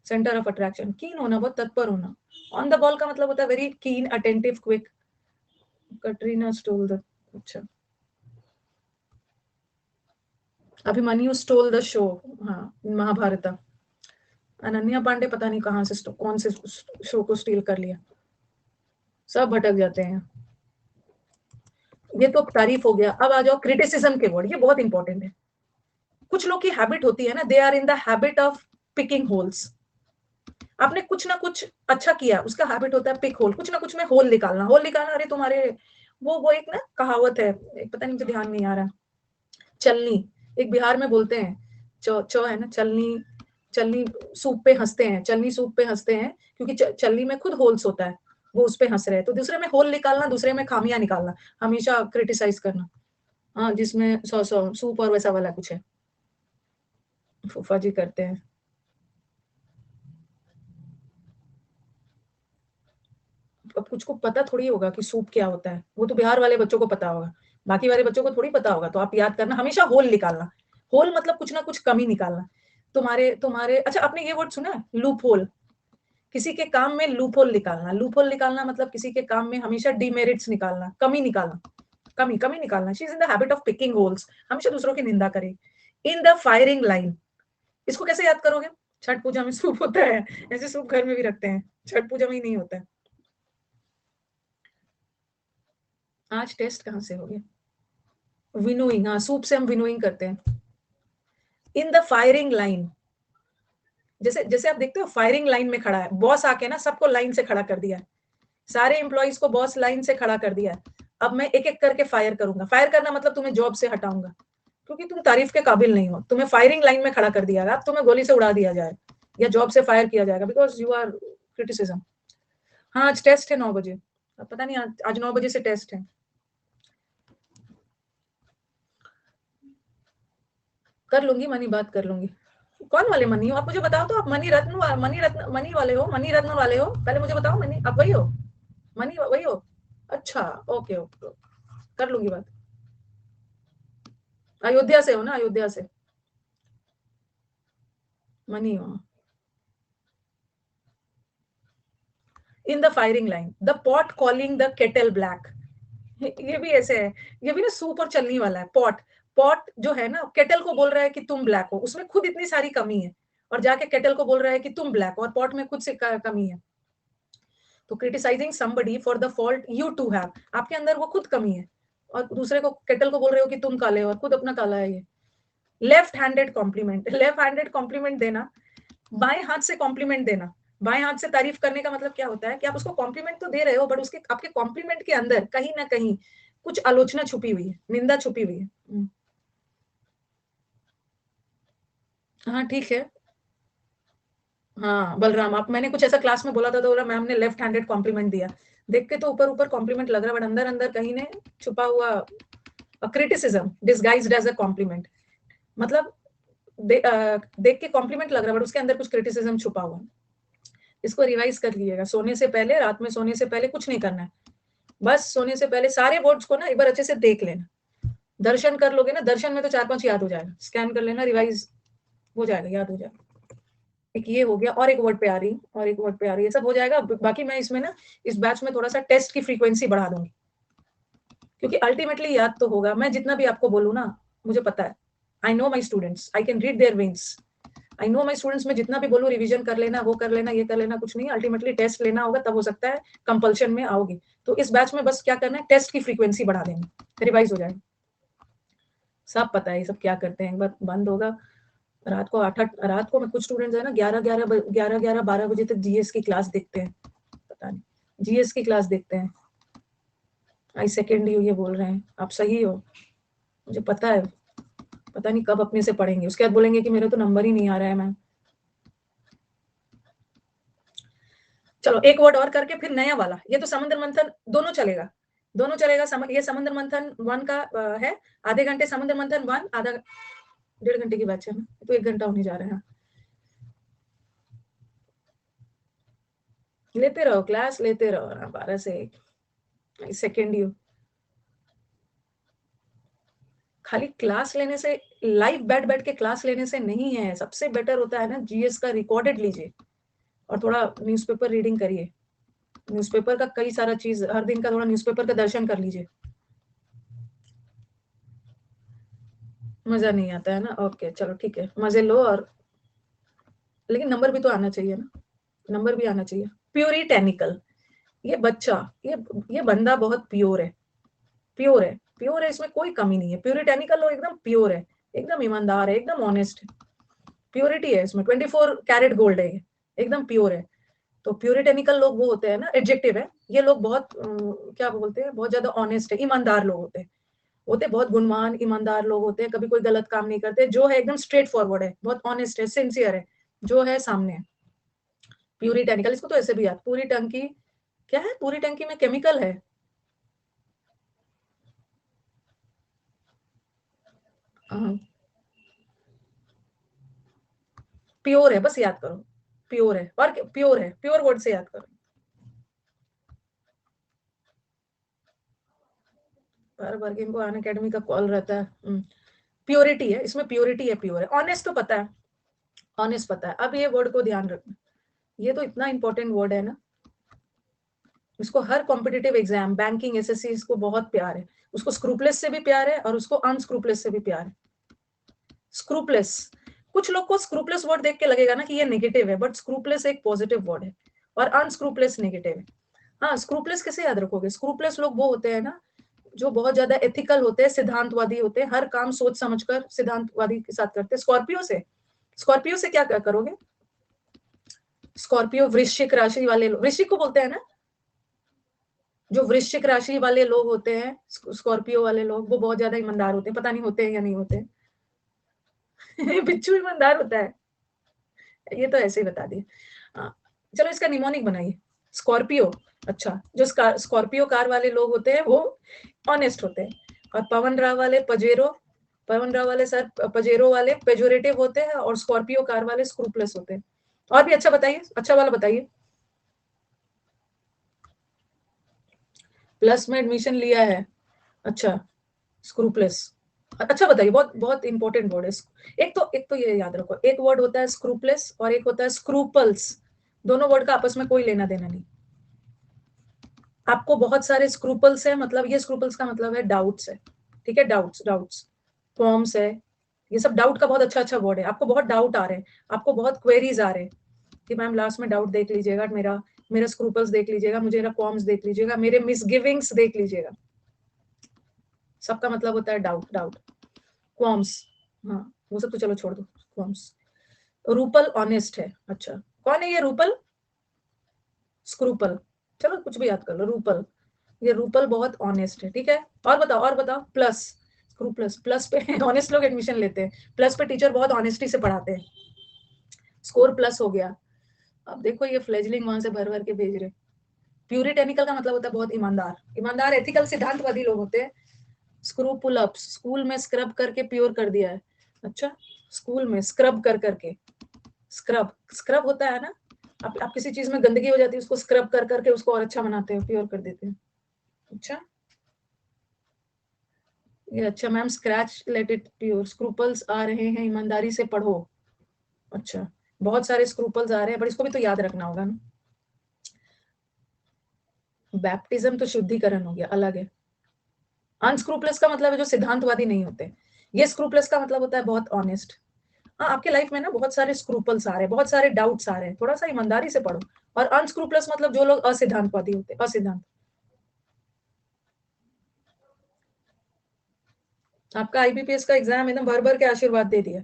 सेंटर ऑफ अट्रैक्शन, कीन होना, बहुत तत्पर होना। ऑन द बॉल का मतलब होता है very keen, attentive, quick. Katrina stole the, अच्छा, अभिमन्यु स्टोल द शो, हाँ, महाभारत। अनन्या पांडे पता नहीं कहां से कौन से शो को स्टील कर लिया, सब भटक जाते हैं। ये तो तारीफ हो गया, अब आ जाओ क्रिटिसिज्म के वर्ड, ये बहुत इंपॉर्टेंट है। कुछ लोग की हैबिट होती है ना, they are in the habit of picking holes. आपने कुछ ना कुछ अच्छा किया, उसका हैबिट होता है पिक होल, कुछ ना कुछ में होल निकालना, होल निकालना। अरे तुम्हारे वो एक ना कहावत है, एक पता नहीं, मुझे ध्यान नहीं आ रहा, चलनी, एक बिहार में बोलते हैं, चो है ना, चलनी, चलनी सूप पे हंसते हैं, चलनी सूप पे हंसते हैं, क्योंकि चलनी में खुद होल्स होता है, वो उस पे हंस रहे हैं। तो दूसरे में होल निकालना, दूसरे में खामियां निकालना, हमेशा क्रिटिसाइज करना। हाँ, जिसमें सौ सौ सूप और वैसा वाला कुछ है, फूफा जी करते हैं। अब कुछ को पता थोड़ी होगा कि सूप क्या होता है, वो तो बिहार वाले बच्चों को पता होगा, बाकी वाले बच्चों को थोड़ी पता होगा। तो आप याद करना, हमेशा होल निकालना। होल मतलब कुछ ना कुछ कमी निकालना। तुम्हारे तुम्हारे अच्छा, आपने ये वर्ड सुना है, लूप होल? किसी के काम में लूप होल निकालना, लूप होल निकालना मतलब किसी के काम में हमेशा डीमेरिट्स निकालना, कमी निकालना, कमी कमी निकालना। She is in the habit of picking holes, हमेशा दूसरों की निंदा करे। इन द फायरिंग लाइन, इसको कैसे याद करोगे? छठ पूजा में सूप होता है, ऐसे सूप घर में भी रखते हैं, छठ पूजा में ही नहीं होता है। आज टेस्ट कहाँ से हो गया? विनोइंग, हाँ, सूप से हम विनोइंग करते हैं। इन द फायरिंग लाइन, जैसे जैसे आप देखते हो फायरिंग लाइन में खड़ा है, बॉस आके ना सबको लाइन से खड़ा कर दिया है, सारे एम्प्लॉइज को बॉस लाइन से खड़ा कर दिया है। अब मैं एक एक करके फायर करूंगा। फायर करना मतलब तुम्हें जॉब से हटाऊंगा, क्योंकि तुम तारीफ के काबिल नहीं हो। तुम्हें फायरिंग लाइन में खड़ा कर दिया, अब तुम्हें गोली से उड़ा दिया जाए या जॉब से फायर किया जाएगा, बिकॉज यू आर क्रिटिसिज्म। हाँ, आज टेस्ट है 9 बजे, अब पता नहीं आज 9 बजे से टेस्ट है। कर लूंगी मनी, बात कर लूंगी। कौन वाले मनी हो आप, मुझे बताओ तो। आप मनी रत्न, मनी वाले हो, मनी रत्न वाले हो? पहले मुझे बताओ, मनी आप वही हो? मनी वही हो? अच्छा, ओके ओके, कर लूंगी बात। अयोध्या से हो ना? अयोध्या से मनी हो। In the firing line, the pot calling the kettle black, ये भी ऐसे है, ये भी ना सूप और चलनी वाला है। पॉट, पॉट जो है ना, केटल को बोल रहा है कि तुम ब्लैक हो, उसमें खुद इतनी सारी कमी है, और जाके केटल को बोल रहा है कि तुम ब्लैक हो, और पॉट में खुद से कमी है। तो criticising somebody for the fault you too have, आपके अंदर वो खुद कमी है, और दूसरे को, केटल को बोल रहे हो कि तुम काले हो, और खुद अपना काला है ये। Left handed compliment, left handed compliment देना, बाएं हाथ से कॉम्प्लीमेंट देना। बाएं हाथ से तारीफ करने का मतलब क्या होता है कि आप उसको कॉम्प्लीमेंट तो दे रहे हो, बट उसके आपके कॉम्प्लीमेंट के अंदर कहीं ना कहीं कुछ आलोचना छुपी हुई है, निंदा छुपी हुई है। हाँ ठीक है। हाँ बलराम, आप, मैंने कुछ ऐसा क्लास में बोला था तो बोला मैम ने लेफ्ट हैंडेड कॉम्प्लीमेंट दिया। देख के तो ऊपर ऊपर कॉम्प्लीमेंट लग रहा है, बट अंदर अंदर कहीं ने छुपा हुआ criticism disguised as a compliment. मतलब देख के कॉम्प्लीमेंट लग रहा है, बट उसके अंदर कुछ क्रिटिसिज्म छुपा हुआ है। इसको रिवाइज कर लीजिएगा सोने से पहले, रात में सोने से पहले कुछ नहीं करना है, बस सोने से पहले सारे वर्ड्स को ना एक बार अच्छे से देख लेना। दर्शन कर लोगे ना, दर्शन में तो 4-5 याद हो जाएगा, स्कैन कर लेना, रिवाइज हो जाएगा, याद हो जाएगा। एक ये हो गया, और एक वर्ड पे आ रही, और एक वर्ड पे आ रही, ये सब हो जाएगा। बाकी मैं इसमें ना, इस बैच में थोड़ा सा टेस्ट की फ्रीक्वेंसी बढ़ा दूंगी, क्योंकि अल्टीमेटली याद तो होगा। मैं जितना भी आपको बोलूँ ना, मुझे पता है, I know my students, I can read their veins, I know my students. में जितना भी बोलूँ, रिवीजन कर लेना, वो कर लेना, ये कर लेना, कुछ नहीं, अल्टीमेटली टेस्ट लेना होगा, तब हो सकता है कंपल्शन में आओगी। तो इस बैच में बस क्या करना है, टेस्ट की फ्रीक्वेंसी बढ़ा देंगे, रिवाइज हो जाएगा। सब पता है ये सब क्या करते हैं, एक बार बंद होगा। रात को 8 रात को, मैं कुछ स्टूडेंट्स है ना 11-12 बजे तक जीएस की क्लास देखते हैं, पता नहीं जीएस की क्लास देखते हैं। आई सेकेंड यू, ये बोल रहे हैं, आप सही हो, मुझे पता है, पता नहीं कब अपने से पढ़ेंगे, उसके बाद बोलेंगे कि मेरा तो नंबर ही नहीं आ रहा है मैम। चलो एक वर्ड और करके फिर नया वाला, ये तो समुद्र मंथन दोनों चलेगा, दोनों चलेगा। ये समुद्र मंथन 1 का है, आधे घंटे समुद्र मंथन 1, आधा 1.5 घंटे की बैच है ना, तो 1 घंटा होने जा रहा है। लेते रहो क्लास, लेते रहो ना, 12 से 1 सेकेंड यू। खाली क्लास लेने से, लाइव बैठ बैठ के क्लास लेने से नहीं है, सबसे बेटर होता है ना जीएस का रिकॉर्डेड लीजिए और थोड़ा न्यूज़पेपर रीडिंग करिए, न्यूज़पेपर का कई सारा चीज, हर दिन का थोड़ा न्यूज़पेपर का दर्शन कर लीजिए। मजा नहीं आता है ना, ओके चलो ठीक है, मजे लो, और लेकिन नंबर भी तो आना चाहिए ना, नंबर भी आना चाहिए। प्यूरिटेनिकल, ये बच्चा, ये बंदा बहुत प्योर है, प्योर है, प्योर है, इसमें कोई कमी नहीं है। प्यूरिटेनिकल लोग एकदम प्योर है, एकदम ईमानदार है, एकदम ऑनेस्ट है, प्योरिटी है इसमें, 24 कैरेट गोल्ड है, एकदम प्योर है। तो प्यूरिटेनिकल लोग वो होते हैं ना, एडजेक्टिव है, ये लोग बहुत क्या बोलते हैं, बहुत ज्यादा ऑनेस्ट है, ईमानदार लोग होते बहुत गुणवान ईमानदार लोग होते हैं, कभी कोई गलत काम नहीं करते, जो है एकदम स्ट्रेट फॉरवर्ड है, बहुत ऑनेस्ट है, सिंसियर है, जो है सामने है। प्यूरिटेनिकल, इसको तो ऐसे भी याद, पूरी टंकी, क्या है पूरी टंकी में केमिकल है, प्योर है, बस याद करो, प्योर है, और प्योर है, प्योर वर्ड से याद करो। बार बार इनको अन अकेडमी का कॉल रहता है। प्योरिटी है इसमें, प्योरिटी है, प्योर है, ऑनेस्ट तो पता है, ऑनेस्ट पता है। अब ये वर्ड को ध्यान रखना, ये तो इतना इंपॉर्टेंट वर्ड है ना, उसको हर कॉम्पिटिटिव एग्जाम, बैंकिंग, एसएससी, इसको बहुत प्यार है, उसको स्क्रूपलेस से भी प्यार है और उसको अनस्क्रूपलेस से भी प्यार है। स्क्रूपलेस, कुछ लोग को स्क्रूपलेस वर्ड देख के लगेगा ना कि ये नेगेटिव है, बट स्क्रूपलेस एक पॉजिटिव वर्ड है और अनस्क्रूपलेस नेगेटिव है। हाँ, स्क्रूपलेस कैसे याद रखोगे, स्क्रूपलेस लोग वो होते हैं ना जो बहुत ज्यादा एथिकल होते हैं, सिद्धांतवादी होते हैं, हर काम सोच समझकर सिद्धांतवादी के साथ करते हैं। स्कॉर्पियो से क्या करोगे, स्कॉर्पियो वृश्चिक राशि वाले लोग, वृश्चिक को बोलते हैं ना, जो वृश्चिक राशि वाले लोग होते हैं, स्कॉर्पियो वाले लोग, वो बहुत ज्यादा ईमानदार होते हैं, पता नहीं होते हैं या नहीं होते हैं। बिच्छू ईमानदार होता है, ये तो ऐसे ही बता दिए। चलो इसका निमोनिक बनाइए, स्कॉर्पियो। अच्छा, जो स्कॉर्पियो कार वाले लोग होते हैं वो ऑनेस्ट होते हैं, और पवन राव वाले सर पजेरो वाले पेजोरेटिव होते हैं, और स्कॉर्पियो कार वाले स्क्रूपलेस होते हैं। और भी अच्छा बताइए, अच्छा वाला बताइए। प्लस में एडमिशन लिया है, अच्छा, स्क्रूपलेस, अच्छा बताइए, बहुत बहुत इंपॉर्टेंट वर्ड है। एक तो ये याद रखो, एक वर्ड होता है स्क्रूपलेस और एक होता है स्क्रूपल्स, दोनों वर्ड का आपस में कोई लेना देना नहीं। आपको बहुत सारे स्क्रूपल्स है, मतलब ये स्क्रूपल्स का मतलब है डाउट्स है, ठीक है, डाउट्स, फॉर्म्स है, ये सब डाउट का बहुत अच्छा अच्छा वर्ड है। आपको बहुत डाउट आ रहे हैं, आपको बहुत क्वेरीज आ रहे हैं कि मैम लास्ट में डाउट देख लीजिएगा, मेरा मेरा स्क्रूपल्स देख लीजिएगा, मुझे मेरा फॉर्म्स देख लीजिएगा, मेरे मिसगिविंग्स देख लीजिएगा, सबका मतलब होता है डाउट, क्वाम्स, हाँ वो सब तो चलो छोड़ दो, क्वाम्स। रूपल ऑनेस्ट है, अच्छा, कौन है ये रूपल, स्क्रूपल, चलो कुछ भी याद कर लो, रूपल, ये रूपल बहुत ऑनेस्ट है, ठीक है। और बताओ, प्लस, स्क्रूपलस, प्लस पे ऑनेस्ट लोग एडमिशन लेते हैं, प्लस पे टीचर बहुत ऑनेस्टी से पढ़ाते हैं, स्कोर प्लस हो गया। अब देखो ये फ्लेजलिंग वहां से भर भर के भेज रहे। प्यूरिटेनिकल का मतलब होता है बहुत ईमानदार, ईमानदार एथिकल सिद्धांतवादी लोग होते हैं। स्क्रू पुल अप, स्कूल में स्क्रब करके प्योर कर दिया है, अच्छा, स्कूल में स्क्रब कर करके, स्क्रब स्क्रब होता है ना, आप किसी चीज में गंदगी हो जाती है, उसको स्क्रब कर करके उसको और अच्छा बनाते हैं, प्योर कर देते हैं, अच्छा, ये अच्छा ma'am, scratch let it pure, scruples आ रहे हैं, ईमानदारी से पढ़ो, अच्छा, बहुत सारे स्क्रूपल्स आ रहे हैं, पर इसको भी तो याद रखना होगा ना। बैप्टिज्म तो शुद्धिकरण हो गया, अलग है। अनस्क्रूपलेस का मतलब है जो सिद्धांतवादी नहीं होते, ये स्क्रूपलेस का मतलब होता है बहुत ऑनेस्ट। हाँ, आपके लाइफ में ना बहुत सारे स्क्रूपल्स आ रहे हैं, बहुत सारे डाउट्स आ रहे हैं, थोड़ा सा ईमानदारी से पढ़ो। और अनस्क्रूपलेस मतलब जो लोग असिद्धांतवादी होते, असिद्धांत। आपका आईबीपीएस का एग्जाम एकदम भर भर के आशीर्वाद दे दिया,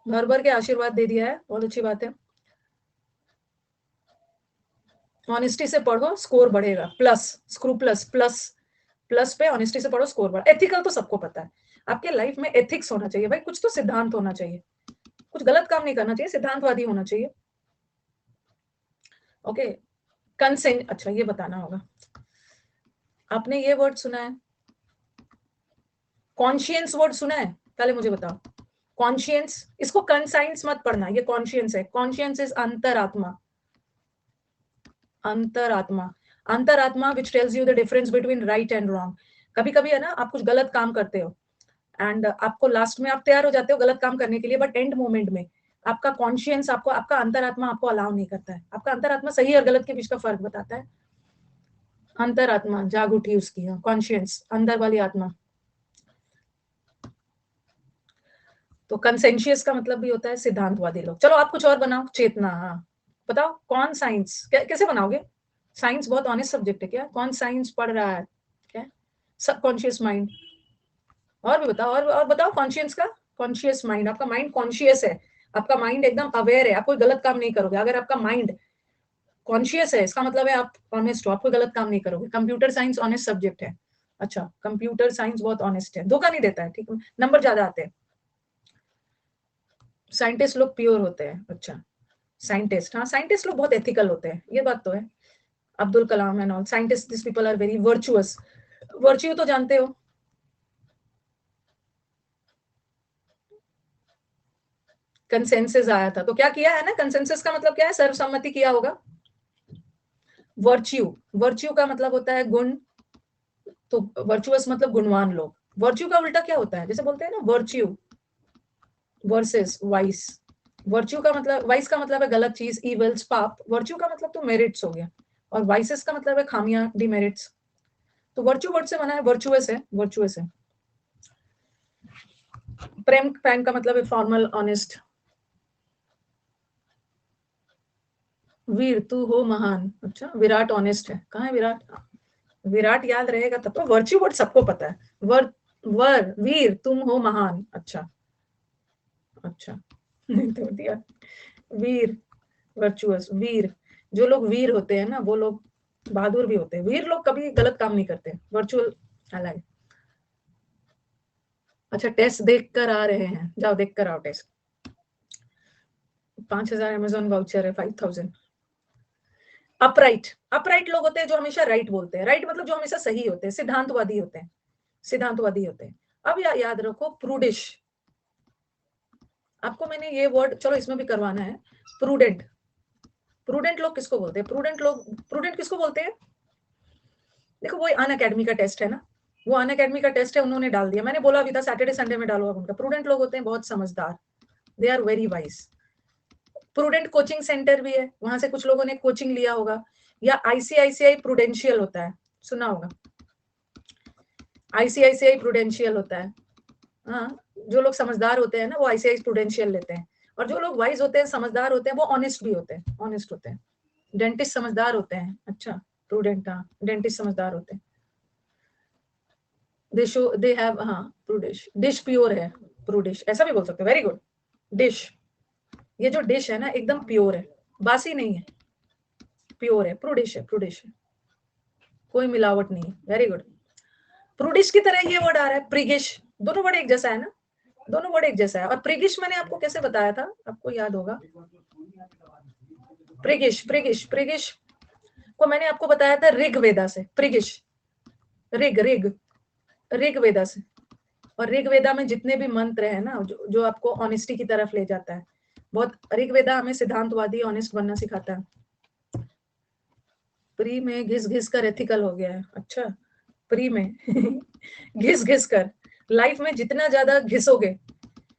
भर भर के आशीर्वाद दे दिया है, बहुत अच्छी बात है। ऑनेस्टी से पढ़ो, स्कोर बढ़ेगा, plus screw plus plus plus पे ऑनेस्टी से पढ़ो, स्कोर बढ़ा। एथिकल तो सबको पता है, आपके लाइफ में एथिक्स होना चाहिए भाई, कुछ तो सिद्धांत होना चाहिए, कुछ गलत काम नहीं करना चाहिए, सिद्धांतवादी होना चाहिए। ओके, कंसेंट, अच्छा ये बताना होगा, आपने ये वर्ड सुना है, कॉन्शियंस वर्ड सुना है? पहले मुझे बताओ, कॉन्शियंस, इसको कंसाइंस मत पढ़ना, ये कॉन्शियंस है, कॉन्शियंस इज अंतरात्मा, अंतरात्मा, अंतरात्मा which tells you the difference between right and wrong. कभी कभी है ना, आप कुछ गलत काम करते हो एंड आपको लास्ट में आप तैयार हो जाते हो गलत काम करने के लिए, बट एंड मोमेंट में आपका कॉन्शियंस आपको, आपका अंतरात्मा आपको अलाउ नहीं करता है, आपका अंतरात्मा सही और गलत के बीच का फर्क बताता है। अंतरात्मा जाग उठी उसकी, कॉन्शियंस अंदर वाली आत्मा। तो कंसेंशियस का मतलब भी होता है सिद्धांतवादी लोग। चलो आप कुछ और बनाओ, चेतना, हाँ बताओ कौन साइंस, कैसे बनाओगे? साइंस बहुत ऑनेस्ट सब्जेक्ट है क्या? कौन साइंस पढ़ रहा है क्या? Subconscious mind. और भी बताओ, और बताओ कॉन्शियस का, कॉन्शियस माइंड, आपका माइंड कॉन्शियस है, आपका माइंड एकदम अवेयर है, आप कोई गलत काम नहीं करोगे। अगर आपका माइंड कॉन्शियस है इसका मतलब है आप ऑनेस्ट हो, आप कोई गलत काम नहीं करोगे। कंप्यूटर साइंस ऑनेस्ट सब्जेक्ट है, अच्छा कंप्यूटर साइंस बहुत ऑनेस्ट है, धोखा नहीं देता है, ठीक है, नंबर ज्यादा आते हैं। साइंटिस्ट लोग प्योर होते हैं, अच्छा साइंटिस्ट, हाँ साइंटिस्ट लोग बहुत एथिकल होते हैं, ये बात तो है। Abdul Kalam and all scientist, this people are very virtuous. Virtue तो जानते हो, कंसेंसस आया था तो क्या किया है ना, कंसेंसस का मतलब क्या है? सर्वसम्मति किया होगा। वर्च्यू, वर्च्यू का मतलब होता है गुण, तो वर्चुअस मतलब गुणवान लोग। वर्च्यू का उल्टा क्या होता है? जैसे बोलते हैं ना वर्च्यू वर्सेस वाइस, वर्च्यू का मतलब, वाइस का मतलब है गलत चीज, इवल्स पाप, वर्च्यू का मतलब तो मेरिट्स हो गया, और वाइसेस का मतलब है खामियां, डिमेरिट्स। तो वर्च्यू वर्ड से बना है, वर्चुअस है, वर्चुअस है। प्रेम पैन का मतलब है फॉर्मल, ऑनेस्ट। वीर तू हो महान, अच्छा विराट ऑनेस्ट है, कहाँ है विराट? विराट याद रहेगा तब तो, वर्च्यू वर्ड सबको पता है। वर, वर वीर तुम हो महान, अच्छा अच्छा तो दिया वीर, वर्चुअस वीर, जो लोग वीर होते हैं ना वो लोग बहादुर भी होते हैं, वीर लोग कभी गलत काम नहीं करते, वर्चुअल अलग। अच्छा टेस्ट देख कर आ रहे हैं, जाओ देख कर आओ टेस्ट। 5,000 अमेजोन वाउचर है, 5,000। अपराइट, अपराइट लोग होते हैं जो हमेशा राइट बोलते हैं, राइट मतलब जो हमेशा सही होते हैं, सिद्धांतवादी होते हैं, सिद्धांतवादी होते हैं। अब याद रखो प्रूडिश, आपको मैंने ये वर्ड, चलो इसमें भी करवाना है, प्रूडेंट। प्रूडेंट लोग किसको बोलते हैं? प्रूडेंट लोग, प्रूडेंट किसको बोलते हैं? देखो वो अन अकेडमी का टेस्ट है ना, वो अन अकेडमी का टेस्ट है, उन्होंने डाल दिया, मैंने बोला अभी था सैटरडे संडे में डालो आप उनका। प्रूडेंट लोग होते हैं बहुत समझदार, they are very wise. Prudent coaching centre भी है, वहां से कुछ लोगों ने कोचिंग लिया होगा, या आईसीआईसीआई प्रूडेंशियल होता है, सुना होगा, आईसीआईसीआई प्रूडेंशियल होता है। हाँ, जो लोग समझदार होते हैं ना वो आईसीआई प्रूडेंशियल लेते हैं, और जो लोग वाइज होते हैं, समझदार होते हैं, वो ऑनेस्ट भी होते हैं, ऑनेस्ट होते हैं। डेंटिस्ट समझदार होते हैं, अच्छा प्रूडेंट, हाँ डेंटिस्ट समझदार होते हैं। दे शो दे हैव, हाँ प्रूडिश, डिश प्योर है, प्रूडिश ऐसा भी बोल सकते हो, वेरी गुड। डिश, ये जो डिश है ना एकदम प्योर है, बासी नहीं है, प्योर है, प्रूडिश है, प्रूडिश है, कोई मिलावट नहीं है, वेरी गुड। प्रूडिश की तरह ये वर्ड आ रहा है प्रिगिश, दोनों वर्ड एक जैसा है ना, दोनों वर्ड एक जैसा है। और प्रिगिश मैंने आपको कैसे बताया था, आपको याद होगा, प्रिगिश प्रिगिश प्रिगिश को मैंने आपको बताया था ऋग वेदा से, प्रिगिश, ऋग ऋग ऋग वेदा से। और ऋग वेदा में जितने भी मंत्र है ना जो आपको ऑनेस्टी की तरफ ले जाता है, बहुत, ऋग वेदा हमें सिद्धांतवादी ऑनेस्ट बनना सिखाता है। प्री में घिस घिस कर एथिकल हो गया है, अच्छा प्री में घिस घिस कर, लाइफ में जितना ज्यादा घिसोगे,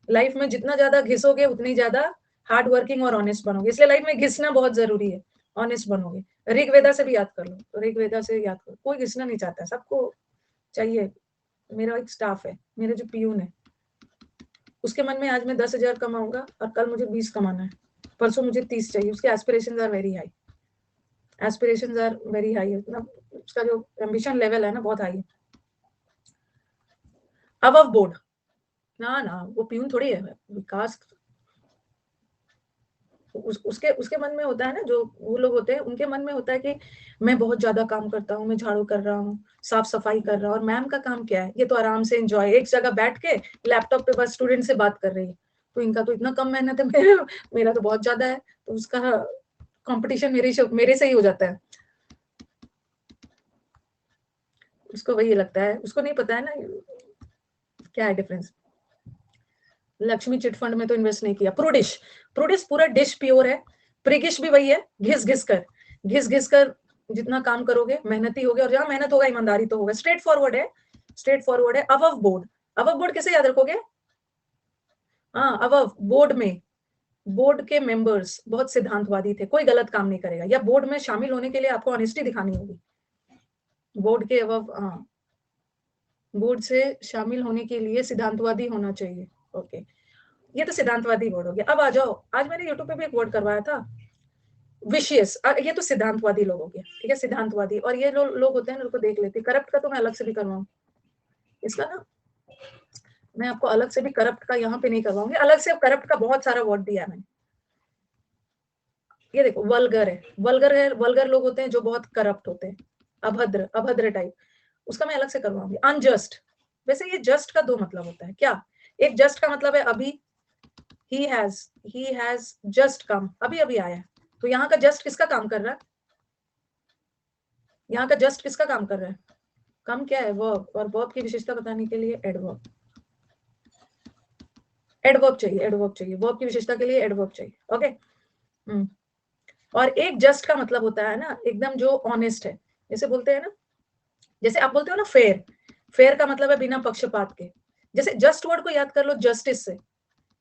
लाइफ में जितना ज्यादा घिसोगे उतनी ज्यादा हार्ड वर्किंग और ऑनेस्ट बनोगे, इसलिए लाइफ में घिसना बहुत जरूरी है, ऑनेस्ट बनोगे। ऋग वेदा से भी याद कर लो, ऋग वेदा से याद करो, कोई घिसना नहीं चाहता, सबको चाहिए। मेरा एक स्टाफ है, मेरे जो पीयून है, उसके मन में आज मैं 10,000 कमाऊंगा और कल मुझे 20 कमाना है, परसों मुझे 30 चाहिए, उसके aspirations are very high, aspirations are very high, मतलब उसका जो एम्बिशन लेवल है ना बहुत हाई है। अबव बोर्ड, ना ना वो पीयून थोड़ी है, विकास उसके उसके मन में होता है ना, जो वो लोग होते हैं उनके मन में होता है कि मैं बहुत ज्यादा काम करता हूँ, मैं झाड़ू कर रहा हूँ, साफ सफाई कर रहा हूँ, और मैम का काम क्या है, ये तो आराम से एंजॉय एक जगह बैठ के लैपटॉप पे बस स्टूडेंट से बात कर रही है, तो इनका तो इतना कम मेहनत है, मेरा तो बहुत ज्यादा है, तो उसका कंपटीशन मेरे से ही हो जाता है। उसको वही लगता है, उसको नहीं पता है ना क्या है डिफरेंस। लक्ष्मी चिट फंड में तो इन्वेस्ट नहीं किया। प्रूडिश, प्रूडिश पूरा डिश प्योर है। प्रिगिश भी वही है, घिस घिस कर जितना काम करोगे मेहनती होगे, और जहां मेहनत होगा ईमानदारी तो होगा। स्ट्रेट फॉरवर्ड है, स्ट्रेट फॉरवर्ड है। अबव बोर्ड, अबव बोर्ड कैसे याद रखोगे? हाँ, अबव बोर्ड में बोर्ड के मेंबर्स बहुत सिद्धांतवादी थे, कोई गलत काम नहीं करेगा, या बोर्ड में शामिल होने के लिए आपको ऑनेस्टी दिखानी होगी। बोर्ड के अबव, हाँ, बोर्ड से शामिल होने के लिए सिद्धांतवादी होना चाहिए। ओके, ये तो सिद्धांतवादी वर्ड हो गया। अब आ जाओ, आज मैंने यूट्यूब पे भी एक वर्ड करवाया था, विशियस। ये तो सिद्धांतवादी लोग हो गया, ठीक है, सिद्धांतवादी। और ये लोग होते हैं ना, उनको देख लेते। करप्ट का तो मैं अलग से भी करवाऊं, इसका ना मैं आपको अलग से भी करप्ट का यहाँ पे नहीं करवाऊंगी, अलग से। करप्ट का बहुत सारा वर्ड दिया है मैंने। ये देखो, वल्गर है, वल्गर है, वल्गर लोग होते हैं जो बहुत करप्ट होते हैं, अभद्र, अभद्र टाइप, उसका मैं अलग से करवाऊंगी। अनजस्ट, वैसे ये जस्ट का दो मतलब होता है क्या? एक जस्ट का मतलब है अभी, he has just come, अभी अभी आया है। तो यहाँ का जस्ट किसका काम कर रहा है? यहाँ का जस्ट किसका काम कर रहा है? कम क्या है? वर्ब, और वर्ब की विशेषता बताने के लिए एडवर्ब, एडवर्ब चाहिए, एडवर्ब चाहिए, वर्ब की विशेषता के लिए एडवर्ब चाहिए। ओके, और एक जस्ट का मतलब होता है ना एकदम जो ऑनेस्ट है, जैसे बोलते हैं ना, जैसे आप बोलते हो ना फेयर, फेयर का मतलब है बिना पक्षपात के। जैसे जस्ट वर्ड को याद कर लो, जस्टिस से,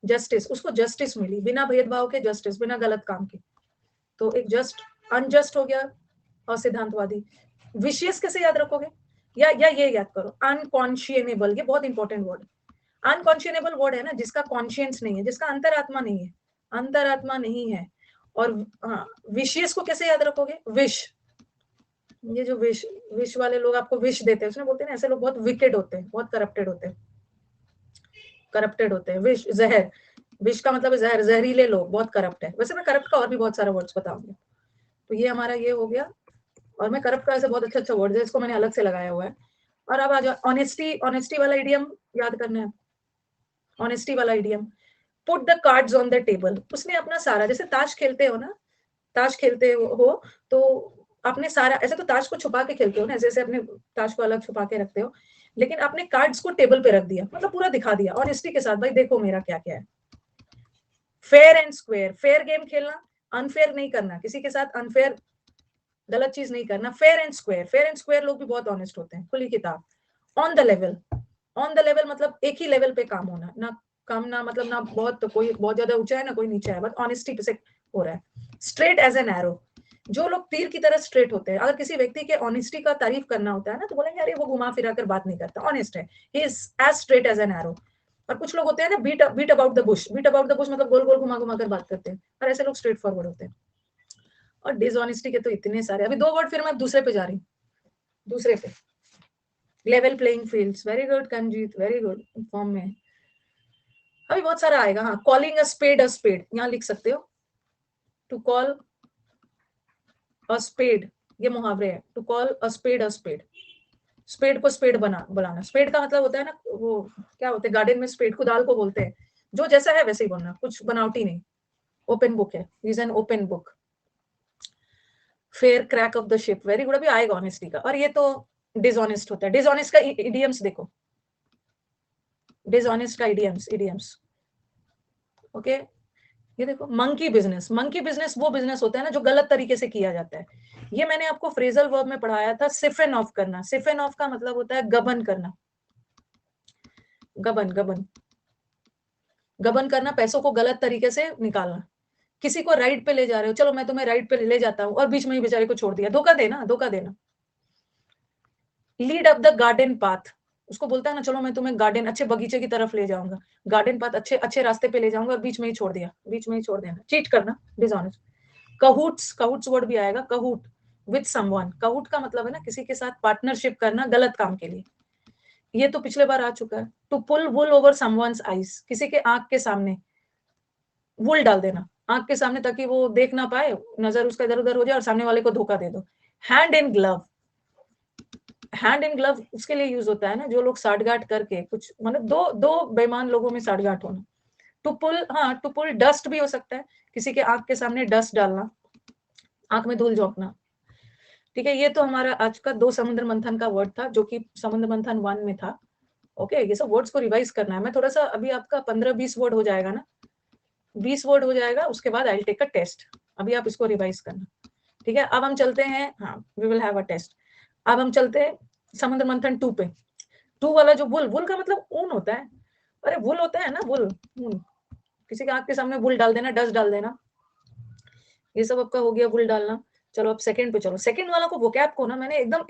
जस्टिस, उसको जस्टिस मिली बिना भेदभाव के, जस्टिस बिना गलत काम के। तो एक जस्ट, अनजस्ट हो गया, और सिद्धांतवादी। विशियस कैसे याद रखोगे? या ये याद करो, अनकॉन्शियनेबल, ये बहुत इंपॉर्टेंट वर्ड। अनकॉन्शियनेबल वर्ड है ना जिसका कॉन्शियंस नहीं है, जिसका अंतरात्मा नहीं है, अंतरात्मा नहीं है। और विशियस को कैसे याद रखोगे? विश, ये जो विश, विश वाले लोग आपको विश देते हैं, उसमें बोलते हैं ना ऐसे लोग बहुत विकेड होते हैं, बहुत करप्टेड होते हैं, करप्टेड होते हैं। विश, जहर, विश का मतलब है जहर, जहरीले लोग, बहुत करप्ट है। वैसे मैं करप्ट का और भी बहुत सारा वर्ड्स बताऊंगी। तो ये हमारा ये हो गया, और मैं करप्ट का ऐसे बहुत अच्छा अच्छा वर्ड है, इसको मैंने अलग से लगाया हुआ है। और अब आ जाओ ऑनेस्टी, ऑनेस्टी वाला इडियम याद करना है, ऑनेस्टी वाला idiom. Put the cards on the table, उसने अपना सारा, जैसे ताश खेलते हो ना, ताश खेलते हो तो आपने सारा, ऐसे तो ताश को छुपा के खेलते हो ना, जैसे अपने ताश को अलग छुपा के रखते हो, लेकिन आपने कार्ड्स को टेबल पे रख दिया, मतलब पूरा दिखा दिया ऑनेस्टी के साथ, भाई देखो मेरा क्या क्या है। Fair and square, fair game खेलना, अनफेयर नहीं करना, किसी के साथ अनफेयर गलत चीज नहीं करना। Fair and square, fair and square लोग भी बहुत ऑनेस्ट होते हैं, खुली किताब। On the level, on the level मतलब एक ही लेवल पे काम होना, ना कम ना, मतलब ना बहुत, तो कोई बहुत ज्यादा ऊंचा है ना कोई नीचा है, बस ऑनेस्टी से हो रहा है। स्ट्रेट एज एन एरो, जो लोग तीर की तरह स्ट्रेट होते हैं, अगर किसी व्यक्ति के ऑनेस्टी का तारीफ करना होता है ना, तो बोलेंगे अरे वो घुमा फिरा कर बात नहीं करता, ऑनेस्ट है, he is as straight as an arrow. और कुछ लोग होते हैं ना beat about the bush, beat about the bush मतलब गोल गोल घुमा घुमा कर बात करते हैं, और ऐसे लोग स्ट्रेट फॉरवर्ड होते हैं। और डिसऑनेस्टी के तो इतने सारे, अभी दो वर्ड, फिर मैं दूसरे पे जा रही हूँ, दूसरे पे। Level playing fields, very good Kanjit, very good form में। अभी बहुत सारा आएगा। हाँ, कॉलिंग अ स्पेड, यहाँ लिख सकते हो, टू कॉल अ स्पेड, ये मुहावरे है, to call a spade, spade को स्पेड बनाना। स्पेड का मतलब होता है ना, वो क्या होते हैं गार्डन में स्पेड, कुदाल को बोलते हैं, जो जैसा है वैसे ही बोलना, कुछ बनावटी नहीं। ओपन बुक है, is an open book. Fair crack of the ship, very good. अभी आएगा ऑनेस्टी का। और ये तो डिसऑनेस्ट होता है, डिसऑनेस्ट का इडियम्स देखो, डिसऑनेस्ट का इडियम्स, इडियम्स। ओके, ये देखो, मंकी बिजनेस, मंकी बिजनेस वो बिजनेस होता है ना जो गलत तरीके से किया जाता है। ये मैंने आपको फ्रेजल वर्ब में पढ़ाया था, सिफन ऑफ करना। सिफन ऑफ का मतलब होता है गबन करना, गबन, गबन, गबन करना, पैसों को गलत तरीके से निकालना। किसी को राइड पे ले जा रहे हो, चलो मैं तुम्हें राइड पे ले जाता हूँ, और बीच में ही बेचारे को छोड़ दिया, धोखा देना, धोखा देना। Lead up the garden path, उसको बोलता है ना चलो मैं तुम्हें गार्डन, अच्छे बगीचे की तरफ ले जाऊंगा, गार्डन पाथ, अच्छे अच्छे रास्ते पे ले जाऊंगा, और बीच में ही छोड़ दिया, बीच में ही छोड़ देना, चीट करना, डिसऑनेस्ट। कहूट्स, कहूट्स वर्ड भी आएगा, कहूट विद समवन। कहूट का मतलब है ना किसी के साथ पार्टनरशिप करना गलत काम के लिए। ये तो पिछले बार आ चुका है। To pull wool over someone's eyes, किसी के आंख के सामने वुल डाल देना, आंख के सामने, ताकि वो देख ना पाए, नजर उसका इधर उधर हो जाए और सामने वाले को धोखा दे दो। Hand in glove, hand in glove उसके लिए यूज होता है ना, जो लोग साठगांठ करके कुछ, मतलब दो दो बेईमान लोगों में साठगांठ होना। टू पुल, हाँ टू पुल डस्ट भी हो सकता है, किसी के आंख के सामने डस्ट डालना, आंख में धूल झोंकना। ठीक है, ये तो हमारा आज का 2 समुद्र मंथन का वर्ड था, जो कि समुद्र मंथन 1 में था। ओके, ये सब वर्ड्स को रिवाइज करना है। मैं थोड़ा सा अभी, आपका 15-20 वर्ड हो जाएगा ना, 20 वर्ड हो जाएगा, उसके बाद I will take a test. अभी आप इसको रिवाइज करना। ठीक है, अब हम चलते हैं, हाँ we will have a test. अब हम चलते हैं समुद्र मंथन 2 पे। 2 वाला जो वुल, वुल का मतलब ऊन होता है। अरे वुल होता है ना, वुल, ऊन। किसी के आंख के सामने वुल डाल देना, डस्ट डाल देना, ये सब आपका हो गया वुल डालना। चलो अब सेकंड पे चलो। सेकंड वाला को वोकैब को ना मैंने एकदम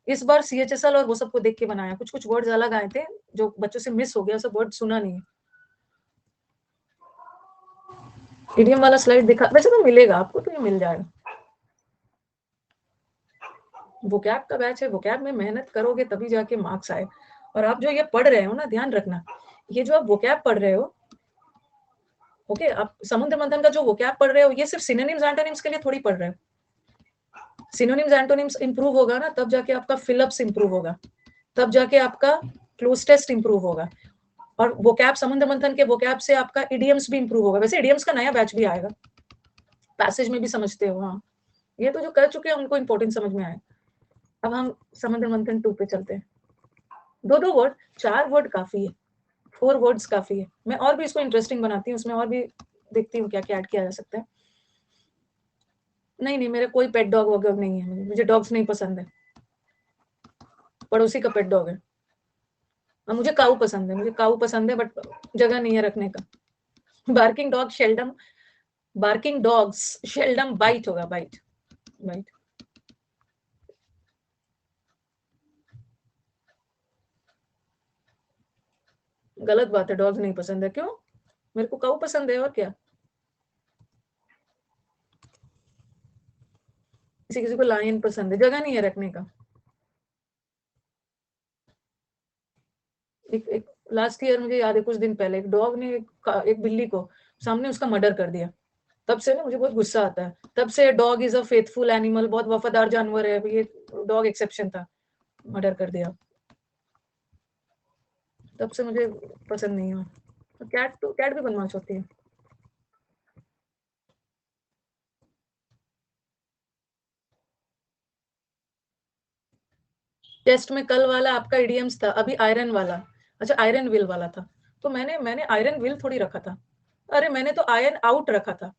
इस बार सीएचएसएल और वो सबको देख के बनाया। कुछ कुछ वर्ड्स अलग आए थे जो बच्चों से मिस हो गया, सब वर्ड सुना नहीं है। इडियम वाला स्लाइड दिखा, वैसे तो मिलेगा आपको, तो ये मिल जाएगा। वोकैब का बैच है, वोकैब में मेहनत करोगे तभी जाके मार्क्स आए। और आप जो ये पढ़ रहे हो ना, ध्यान रखना, ये जो आप वोकैब पढ़ रहे हो, ओके, आप समुद्र मंथन का जो वोकैब पढ़ रहे हो, ये सिर्फ सिनोनिम्स एंटोनिम्स के लिए थोड़ी पढ़ रहे हो। सिनोनिम्स एंटोनिम्स इंप्रूव होगा ना, तब जाके आपका फिलअप्स इंप्रूव होगा, तब जाके आपका क्लोज टेस्ट इंप्रूव होगा। और वोकैब, समुद्र मंथन के वोकैब से आपका इडियम्स भी इंप्रूव होगा। वैसे इडियम्स का नया बैच भी आएगा, पैसेज में भी समझते हो। हाँ, ये तो जो कर चुके हैं उनको इंपॉर्टेंट समझ में आए। अब हम समुद्र मंथन 2 पे चलते हैं। 2 वर्ड, 4 वर्ड काफी है, 4 वर्ड्स काफी है। मैं और भी इसको इंटरेस्टिंग बनाती हूँ, उसमें और भी देखती हूँ क्या क्या ऐड किया जा सकता है। नहीं नहीं, मेरा कोई पेट डॉग वगैरह नहीं है, मुझे डॉग्स नहीं पसंद है, पड़ोसी का पेट डॉग है। और मुझे काऊ पसंद है, मुझे काऊ पसंद है, बट जगह नहीं है रखने का। Barking dog seldom, barking dogs seldom bite होगा, बाइट, बाइट। गलत बात है, डॉग्स नहीं पसंद है, क्यों? मेरे को काऊ पसंद है, और क्या। किसी किसी को लायन पसंद है, जगह नहीं है रखने का। एक लास्ट ईयर मुझे याद है, कुछ दिन पहले एक डॉग ने एक बिल्ली को सामने उसका मर्डर कर दिया। तब से ना मुझे बहुत गुस्सा आता है। तब से dog is a faithful animal, बहुत वफादार जानवर है, ये डॉग एक्सेप्शन था, मर्डर कर दिया। तब से मुझे पसंद नहीं है। कैट, तो कैट भी बदमाश होती है। टेस्ट में कल वाला आपका इडियम्स था, अभी आयरन वाला। अच्छा, आयरन विल वाला था, तो मैंने आयरन विल थोड़ी रखा था। अरे मैंने तो आयरन आउट रखा था।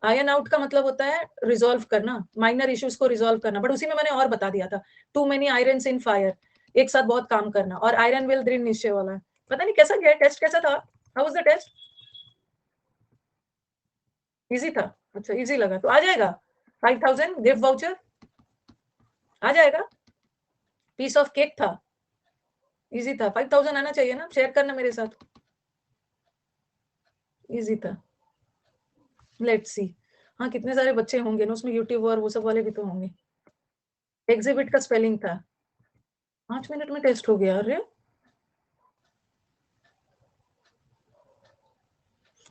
आयरन आउट का मतलब होता है रिजॉल्व करना, माइनर इश्यूज को रिजॉल्व करना, बट उसी में मैंने और बता दिया था, too many irons in fire, एक साथ बहुत काम करना। और आयरन विल दृढ़ निश्चय वाला है। पता नहीं कैसा गया टेस्ट, कैसा था? How was the test? Easy था? अच्छा, इजी लगा तो आ जाएगा। 5000 गिफ्ट वाउचर आ जाएगा। पीस ऑफ केक था, इजी था। 5000 आना चाहिए ना, शेयर करना मेरे साथ। इजी था, लेट्स सी। हाँ, कितने सारे बच्चे होंगे ना उसमें, यूट्यूब और वो सब वाले भी तो होंगे। एग्जिबिट का स्पेलिंग था, 5 मिनट में टेस्ट हो गया। अरे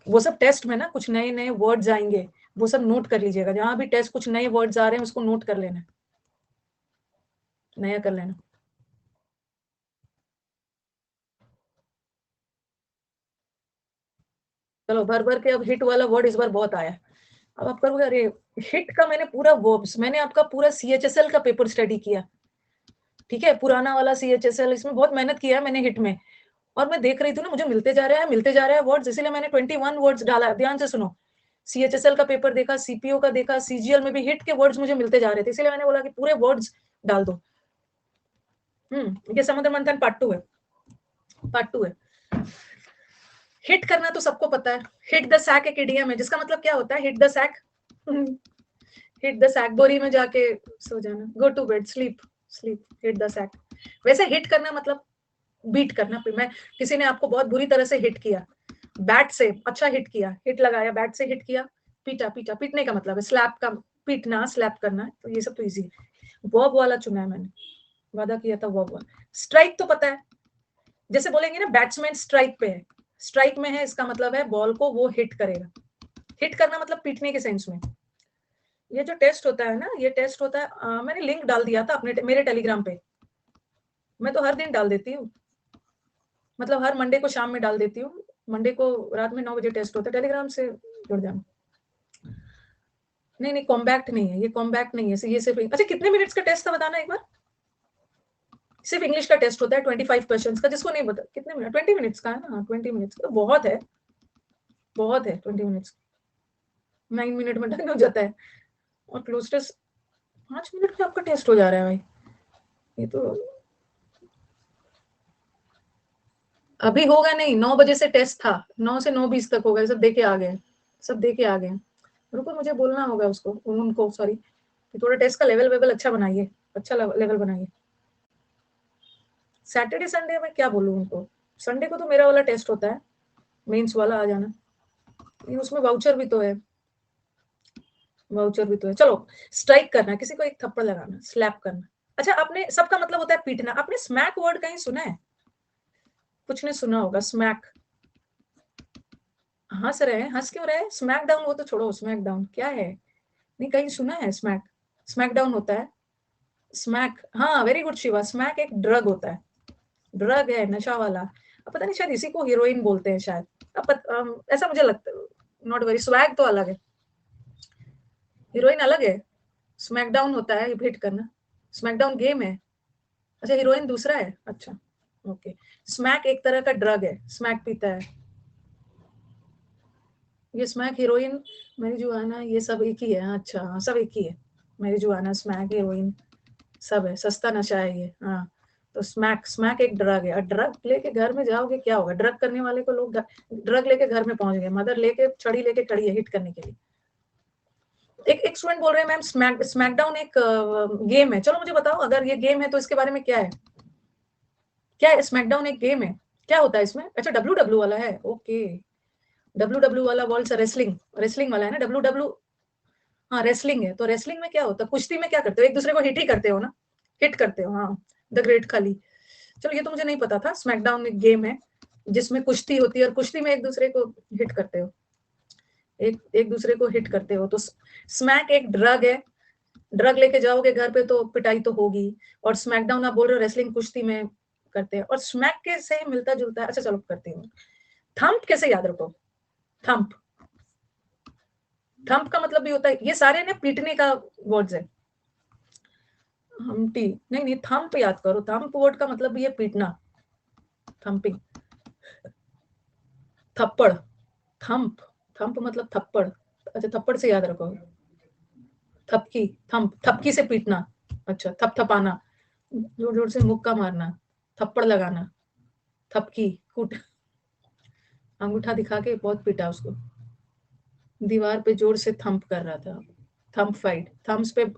वो सब टेस्ट में ना कुछ नए नए वर्ड्स आएंगे, वो सब नोट कर लीजिएगा। जहां भी टेस्ट कुछ नए वर्ड्स आ रहे हैं, उसको नोट कर लेना, नया कर लेना। चलो, भर भर के अब हिट वाला वर्ड इस बार बहुत आया। अब आप करोगे, अरे हिट का मैंने पूरा वर्ब्स, मैंने आपका पूरा सीएचएसएल का पेपर स्टडी किया। ठीक है, पुराना वाला सीएचएसएल, इसमें बहुत मेहनत किया है मैंने हिट में। और मैं देख रही थी ना, मुझे मिलते जा रहे हैं वर्ड्स, इसीलिए मैंने 21 वर्ड्स डाला। ध्यान से सुनो, सीएचएसएल का पेपर देखा, सीपीओ का देखा, सीजीएल में भी हिट के वर्ड्स मुझे मिलते जा रहे थे, इसीलिए मैंने बोला कि पूरे वर्ड्स डाल दो। ये समुद्र मंथन पार्ट 2 है, पार्ट 2 है। हिट करना तो सबको पता है। हिट द सैक एक इडियम है, जिसका मतलब क्या होता है? Hit the sack, hit the sack, बोरी में जाके सो जाना, go to bed, sleep, sleep, hit the sack. वैसे हिट करना मतलब बीट करना। मैं, किसी ने आपको बहुत बुरी तरह से हिट किया, बैट से अच्छा हिट किया, हिट लगाया, बैट से हिट किया, पीटा, पीटा, पीटने का मतलब है स्लैप का, पीटना, स्लैप करना है। तो ये सब तो इजी है। वर्ब वाला चुना है मैंने, वादा किया था वर्ब वाला। स्ट्राइक तो पता है, जैसे बोलेंगे ना बैट्समैन स्ट्राइक पे है, स्ट्राइक में है, इसका मतलब है बॉल को वो हिट करेगा। हिट करना मतलब पीटने के सेंस में। ये जो टेस्ट होता है ना, ये टेस्ट होता है, मैंने लिंक डाल दिया था अपने मेरे टेलीग्राम पे। मैं तो हर दिन डाल देती हूँ, मतलब हर मंडे को शाम में डाल देती हूँ। मंडे को रात में 9 बजे टेस्ट होता है, टेलीग्राम से जुड़ जाना। नहीं कॉम्बैक्ट नहीं है, ये कॉम्बैक्ट नहीं है, ये सिर्फ अच्छा कितने मिनट्स का टेस्ट था बताना एक बार। सिर्फ इंग्लिश का टेस्ट होता है 25 क्वेश्चंस का, जिसको नहीं पता कितने मिनट, 20 मिनट्स का है ना, 20 मिनट्स तो बहुत है, बहुत है 20 मिनट्स, 9 मिनट में डन हो जाता है। और क्लोज टेस्ट 5 मिनट में आपका टेस्ट हो जा रहा है भाई, ये तो अभी होगा नहीं। 9 बजे से टेस्ट था, 9 से 9:20 तक होगा, सब देके आ गए, सब देके आ गए। रुको मुझे बोलना होगा उसको, उनको सॉरी, कि थोड़ा टेस्ट का लेवल अच्छा बनाइए, अच्छा लेवल बनाइए। सैटरडे संडे में क्या बोलूं उनको, संडे को तो मेरा वाला टेस्ट होता है, मेंस वाला, आ जाना। उसमें वाउचर भी तो है, वाउचर भी तो है। चलो स्ट्राइक करना, किसी को एक थप्पड़ लगाना, स्लैप करना। अच्छा आपने, सबका मतलब होता है पीटना, आपने स्मैक वर्ड कहीं सुना है? कुछ ने सुना होगा स्मैक। हंस रहे हैं, हंस क्यों रहे? स्मैक डाउन वो तो छोड़ो, स्मैक डाउन क्या है, नहीं कहीं सुना है स्मैक? स्मैक डाउन होता है स्मैक, हाँ वेरी गुड शिवा, स्मैक एक ड्रग होता है, ड्रग है नशा वाला। अब पता नहीं शायद इसी को हीरोइन बोलते हैं शायद, ऐसा मुझे लगता है। नॉट वेरी, स्वैग तो अलग है, हीरोइन अलग है। स्मैकडाउन होता है हिट करना, स्मैकडाउन गेम है। अच्छा हीरोइन दूसरा है, अच्छा ओके। स्मैक एक तरह का ड्रग है, स्मैक पीता है। ये स्मैक, हीरोइन, मैरिजुआना, ये सब एक ही है। अच्छा हाँ सब एक ही है, मैरिजुआना, स्मैक, हीरोइन सब है, सस्ता नशा है ये। हाँ तो स्मैक, स्मैक एक ड्रग है। ड्रग लेके घर में जाओगे क्या होगा, ड्रग करने वाले को लोग ड्रग लेके घर में पहुंच गए, मदर लेके छड़ी लेके खड़ी है हिट करने के लिए। एक स्टूडेंट बोल रहे हैं मैम स्मैकडाउन एक गेम है। चलो मुझे बताओ, अगर ये गेम है तो इसके बारे में क्या है, क्या है स्मैकडाउन एक गेम है, क्या होता है इसमें? अच्छा डब्ल्यू वाला है, ओके। डब्ल्यू वाला वर्ल्ड रेसलिंग, रेसलिंग वाला है ना डब्ल्यू। हाँ रेसलिंग है, तो रेसलिंग में क्या होता है, कुश्ती में क्या करते हो, एक दूसरे को हिट ही करते हो ना, हिट करते हो, हाँ द ग्रेट खाली। चलो ये तो मुझे नहीं पता था, स्मैकडाउन एक गेम है जिसमें कुश्ती होती है, और कुश्ती में एक दूसरे को हिट करते हो, एक दूसरे को हिट करते हो। तो स्मैक एक ड्रग है, ड्रग लेके जाओगे घर पे तो पिटाई तो होगी। और स्मैकडाउन आप बोल रहे हो रेसलिंग कुश्ती में करते हैं, और स्मैक के से मिलता जुलता है। अच्छा चलो करती हूँ। थंप कैसे याद रखो, थंप, थंप का मतलब भी होता है, ये सारे ने पीटने का वर्ड्स है। हमटी नहीं, थंप याद करो, थंप वर्ड का मतलब भी है पीटना, थंपिंग। थप्पड़, थंप, थंप मतलब थप्पड़। अच्छा थप्पड़ से याद रखो, थपकी, थंप, थपकी से पीटना। अच्छा थपथपाना, जोर जोर से मुक्का मारना, थप्पड़ लगाना, थपकी, कूट, अंगूठा दिखा के बहुत पीटा उसको, दीवार पे जोर से थंप कर रहा था, थंप फाइट, थम्स पे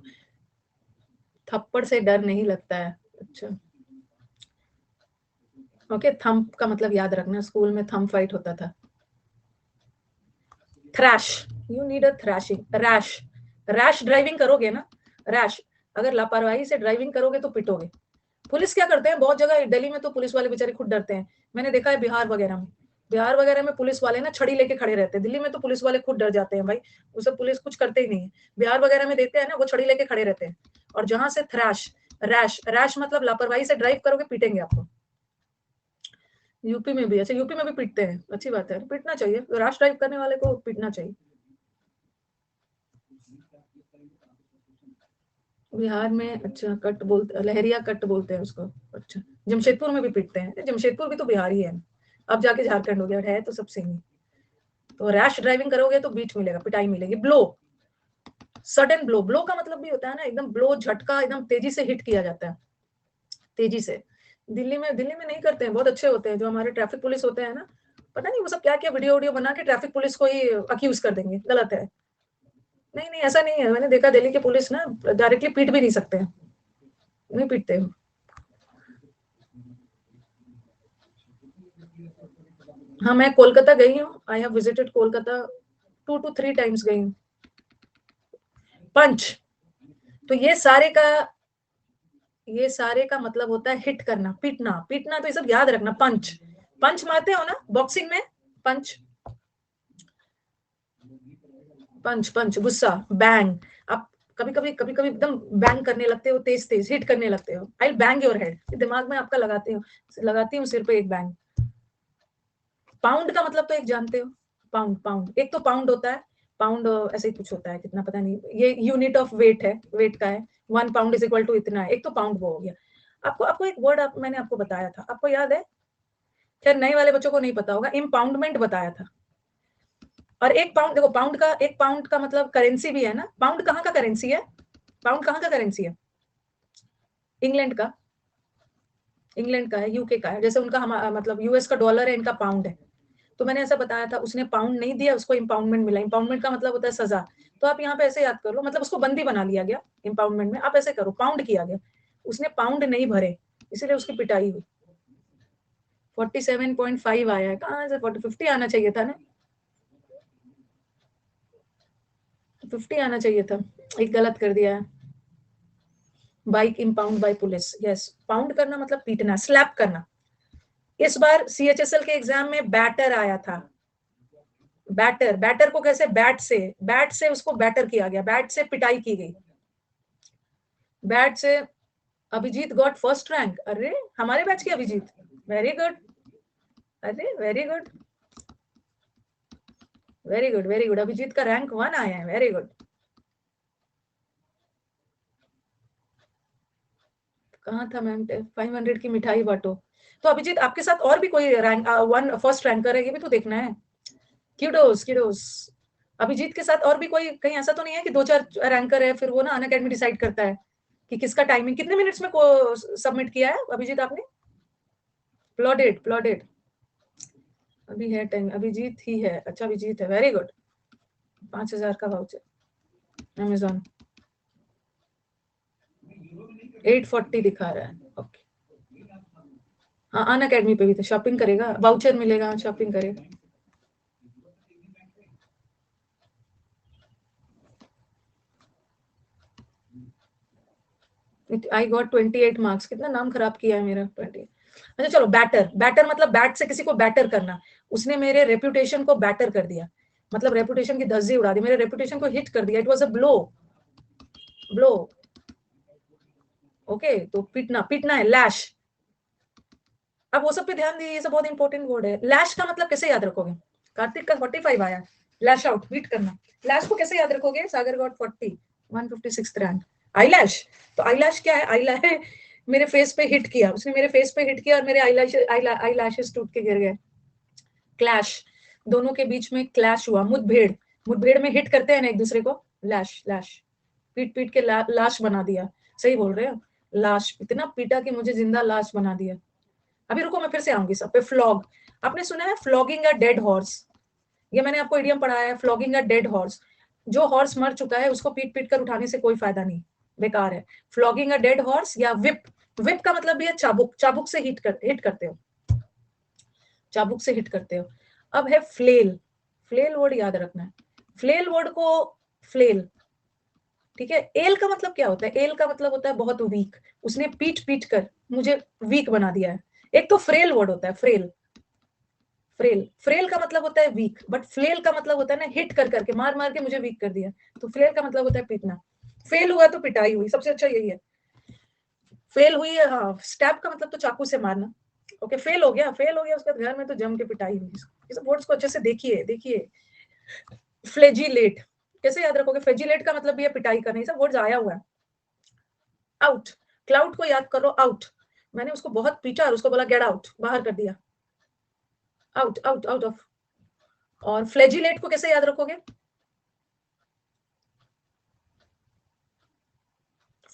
थप्पड़ से डर नहीं लगता है। अच्छा ओके, थंप का मतलब याद रखना, स्कूल में थंप फाइट होता था। Thrash, you need a thrashing. Rash, rash driving करोगे ना, रैश, अगर लापरवाही से ड्राइविंग करोगे तो पिटोगे। पुलिस क्या करते हैं, बहुत जगह दिल्ली में तो पुलिस वाले बेचारे खुद डरते हैं, मैंने देखा है बिहार वगैरह में, बिहार वगैरह में पुलिस वाले ना छड़ी लेके खड़े रहते हैं। दिल्ली में तो पुलिस वाले खुद डर जाते हैं भाई, वो सब पुलिस कुछ करते ही नहीं है। बिहार वगैरह में देखते हैं ना, वो छड़ी लेके खड़े रहते हैं। और जहां से थ्रैश, रैश, रैश मतलब लापरवाही से ड्राइव करोगे पीटेंगे आपको। यूपी में भी, अच्छा यूपी में भी पीटते हैं, अच्छी बात है, पीटना चाहिए, रैश ड्राइव करने वाले को पीटना चाहिए। बिहार में अच्छा कट बोलते, लहरिया कट बोलते हैं उसको। अच्छा जमशेदपुर में भी पीटते हैं, जमशेदपुर भी तो बिहार ही है, अब जाके झारखंड हो गया है, तो सब सेम ही। तो रैश ड्राइविंग करोगे तो बीट मिलेगा, पिटाई मिलेगी। ब्लो, सडन ब्लो, ब्लो का मतलब भी होता है ना एकदम ब्लो, झटका, एकदम तेजी से हिट किया जाता है, तेजी से। दिल्ली में नहीं करते हैं, बहुत अच्छे होते हैं जो हमारे ट्रैफिक पुलिस होते हैं ना, पता नहीं वो सब क्या क्या वीडियो वीडियो बना के ट्रैफिक पुलिस को ही अक्यूज कर देंगे, गलत है। नहीं ऐसा नहीं है, मैंने देखा दिल्ली के पुलिस ना डायरेक्टली पीट भी नहीं सकते हैं, नहीं पीटते हैं। हाँ मैं कोलकाता गई हूँ, I have visited Kolkata 2 to 3 times गई हूँ। पंच, तो ये सारे का मतलब होता है हिट करना, पीटना, पीटना तो ये सब याद रखना। पंच, पंच मारते हो ना बॉक्सिंग में, पंच, पंच पंच गुस्सा, बैंग। आप कभी कभी एकदम बैंग करने लगते हो, तेज तेज हिट करने लगते हो। आई बैंग योर हेड, दिमाग में आपका लगाती हूँ सिर पे एक बैंग। पाउंड का मतलब तो एक जानते हो, पाउंड पाउंड, एक तो पाउंड होता है, पाउंड ऐसे ही कुछ होता है, कितना पता नहीं, ये यूनिट ऑफ वेट है, वेट का है, 1 पाउंड इज इक्वल टू इतना है। एक तो पाउंड वो हो गया। आपको आपको एक वर्ड मैंने आपको बताया था, आपको याद है? खैर नए वाले बच्चों को नहीं पता होगा, इम्पाउंडमेंट बताया था। और एक पाउंड, देखो पाउंड का, एक पाउंड का मतलब करेंसी भी है ना। पाउंड कहाँ का करेंसी है? पाउंड कहाँ का करेंसी है? इंग्लैंड का, इंग्लैंड का है, यूके का है। जैसे उनका मतलब यूएस का डॉलर है, इनका पाउंड है। तो मैंने ऐसा बताया था, उसने पाउंड नहीं दिया, उसको इम्पाउंडमेंट मिला। इम्पाउंडमेंट का मतलब होता है सजा। तो आप यहाँ पे ऐसे याद कर लो, मतलब उसको बंदी बना लिया गया इम्पाउंडमेंट में। आप ऐसे करो, पाउंड किया गया, उसने पाउंड नहीं भरे, इसीलिए उसकी पिटाई हुई। 47.5 आया है, कहाँ से 50 आना चाहिए था ना, 50 आना चाहिए था, एक गलत कर दिया है। Bike impound by police, yes. Pound करना मतलब पीटना, स्लैप करना। इस बार सीएचएसएल के एग्जाम में बैटर आया था। बैटर, बैटर को कैसे, बैट से उसको बैटर किया गया, बैट से पिटाई की गई, बैट से। अभिजीत गॉट फर्स्ट रैंक, अरे हमारे बैच की अभिजीत, वेरी गुड, अरे very good, very good, very good. Abhijit का रैंक 1 आया है, वेरी गुड। कहाँ था मैम? 500 की मिठाई बांटो। तो अभिजीत आपके साथ और भी कोई रैंक 1 फर्स्ट रैंकर है, ये भी तो देखना है। Kudos kudos. अभिजीत के साथ और भी कोई कहीं ऐसा तो नहीं है कि 2-4 रैंकर है, फिर वो ना अनअकैडमी डिसाइड करता है कि किसका टाइमिंग कितने मिनट्स में को सबमिट किया है अभिजीत आपने? प्लॉडेड, प्लॉडेड। अभी है 10, अभिजीत ही है, अच्छा अभिजीत है, वेरी गुड। 5,000 का वाउचर अमेजोन, 840 दिखा रहा है, ओके। हाँ अन अकेडमी पे भी तो शॉपिंग करेगा, वाउचर मिलेगा, शॉपिंग करेगा। आई गॉट 28 मार्क्स, कितना नाम खराब किया है मेरा, 20। अच्छा चलो, बैटर, बैटर मतलब बैट से किसी को बैटर करना। उसने मेरे रेपुटेशन को बैटर कर दिया, मतलब रेपुटेशन की धज्जी उड़ा दी, मेरे रेपुटेशन को हिट कर दिया, it was a blow, blow. Okay, तो पीटना, पीटना है, लैश। अब वो सब पे ध्यान दीजिए, ये सब बहुत इंपॉर्टेंट वर्ड है। लैश का मतलब कैसे याद रखोगे? कार्तिक का 45 आया, लैश आउट, बीट करना। लैश को कैसे याद रखोगे? सागर गॉट 40, 156 रैंक। आई लैश, तो आई लैश क्या है? आई लैश मेरे फेस पे हिट किया, उसने मेरे फेस पे हिट किया और मेरे आई लैशेस टूट के गिर गए। क्लैश, दोनों के बीच में क्लैश हुआ, मुठभेड़, मुठभेड़ में हिट करते हैं ना एक दूसरे को, लैश, लैश। पीट पीट के लाश बना दिया, सही बोल रहे हो, लाश। इतना पीटा कि मुझे जिंदा लाश बना दिया। अभी रुको, मैं फिर से आऊंगी सब पे। फ्लॉग, आपने सुना है फ्लॉगिंग अ डेड हॉर्स? ये मैंने आपको इडियम पढ़ाया है, फ्लॉगिंग अ डेड हॉर्स। जो हॉर्स मर चुका है उसको पीट पीट कर उठाने से कोई फायदा नहीं, बेकार है। फ्लॉगिंग अ डेड हॉर्स या विप, विप का मतलब भी है चाबुक, चाबुक से हिट करते हो, चाबुक से हिट करते हो। अब है फ्लेल, फ्लेल वर्ड याद रखना है, फ्लेल वर्ड को, फ्लेल, ठीक है। एल का मतलब क्या होता है? एल का मतलब होता है बहुत वीक, उसने पीट पीट कर मुझे वीक बना दिया है। एक तो फ्रेल वर्ड होता है, फ्रेल, फ्रेल, फ्रेल का मतलब होता है वीक, बट फ्लेल का मतलब होता है ना हिट कर करके, मार मार के मुझे वीक कर दिया। तो फ्लेल का मतलब होता है पीटना। फेल हुआ तो पिटाई हुई, सबसे अच्छा यही है। फेल हुई है, हाँ, स्टैब का मतलब तो चाकू से मारना। ओके, फेल हो गया, फेल हो गया, उसके बाद घर में तो जम के पिटाई हुई। ये सब वर्ड्स को अच्छे से देखिए, देखिए। फ्लेजिलेट, कैसे याद रखोगे? फ्लेजिलेट का मतलब भी है पिटाई करना, ये सब वर्ड्स आया हुआ है। आउट, क्लाउड को याद करो, आउट। मैंने उसको बहुत पीटा और उसको बोला गेट आउट, बाहर कर दिया, आउट, आउट, आउट ऑफ। और फ्लेजिलेट को कैसे याद रखोगे?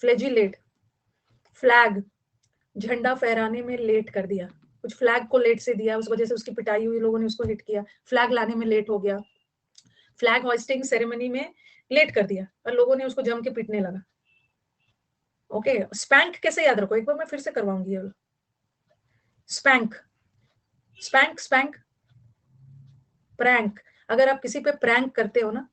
फ्लेजिलेट, फ्लैग, झंडा फहराने में लेट कर दिया, कुछ फ्लैग को लेट से दिया, उस वजह से उसकी पिटाई हुई, लोगों ने उसको हिट किया, फ्लैग लाने में लेट हो गया, फ्लैग होइस्टिंग सेरेमनी में लेट कर दिया और लोगों ने उसको जम के पीटने लगा। ओके, स्पैंक कैसे याद रखो? एक बार मैं फिर से करवाऊंगी ये। Spank, spank, spank, prank. अगर आप किसी पे प्रैंक करते हो ना,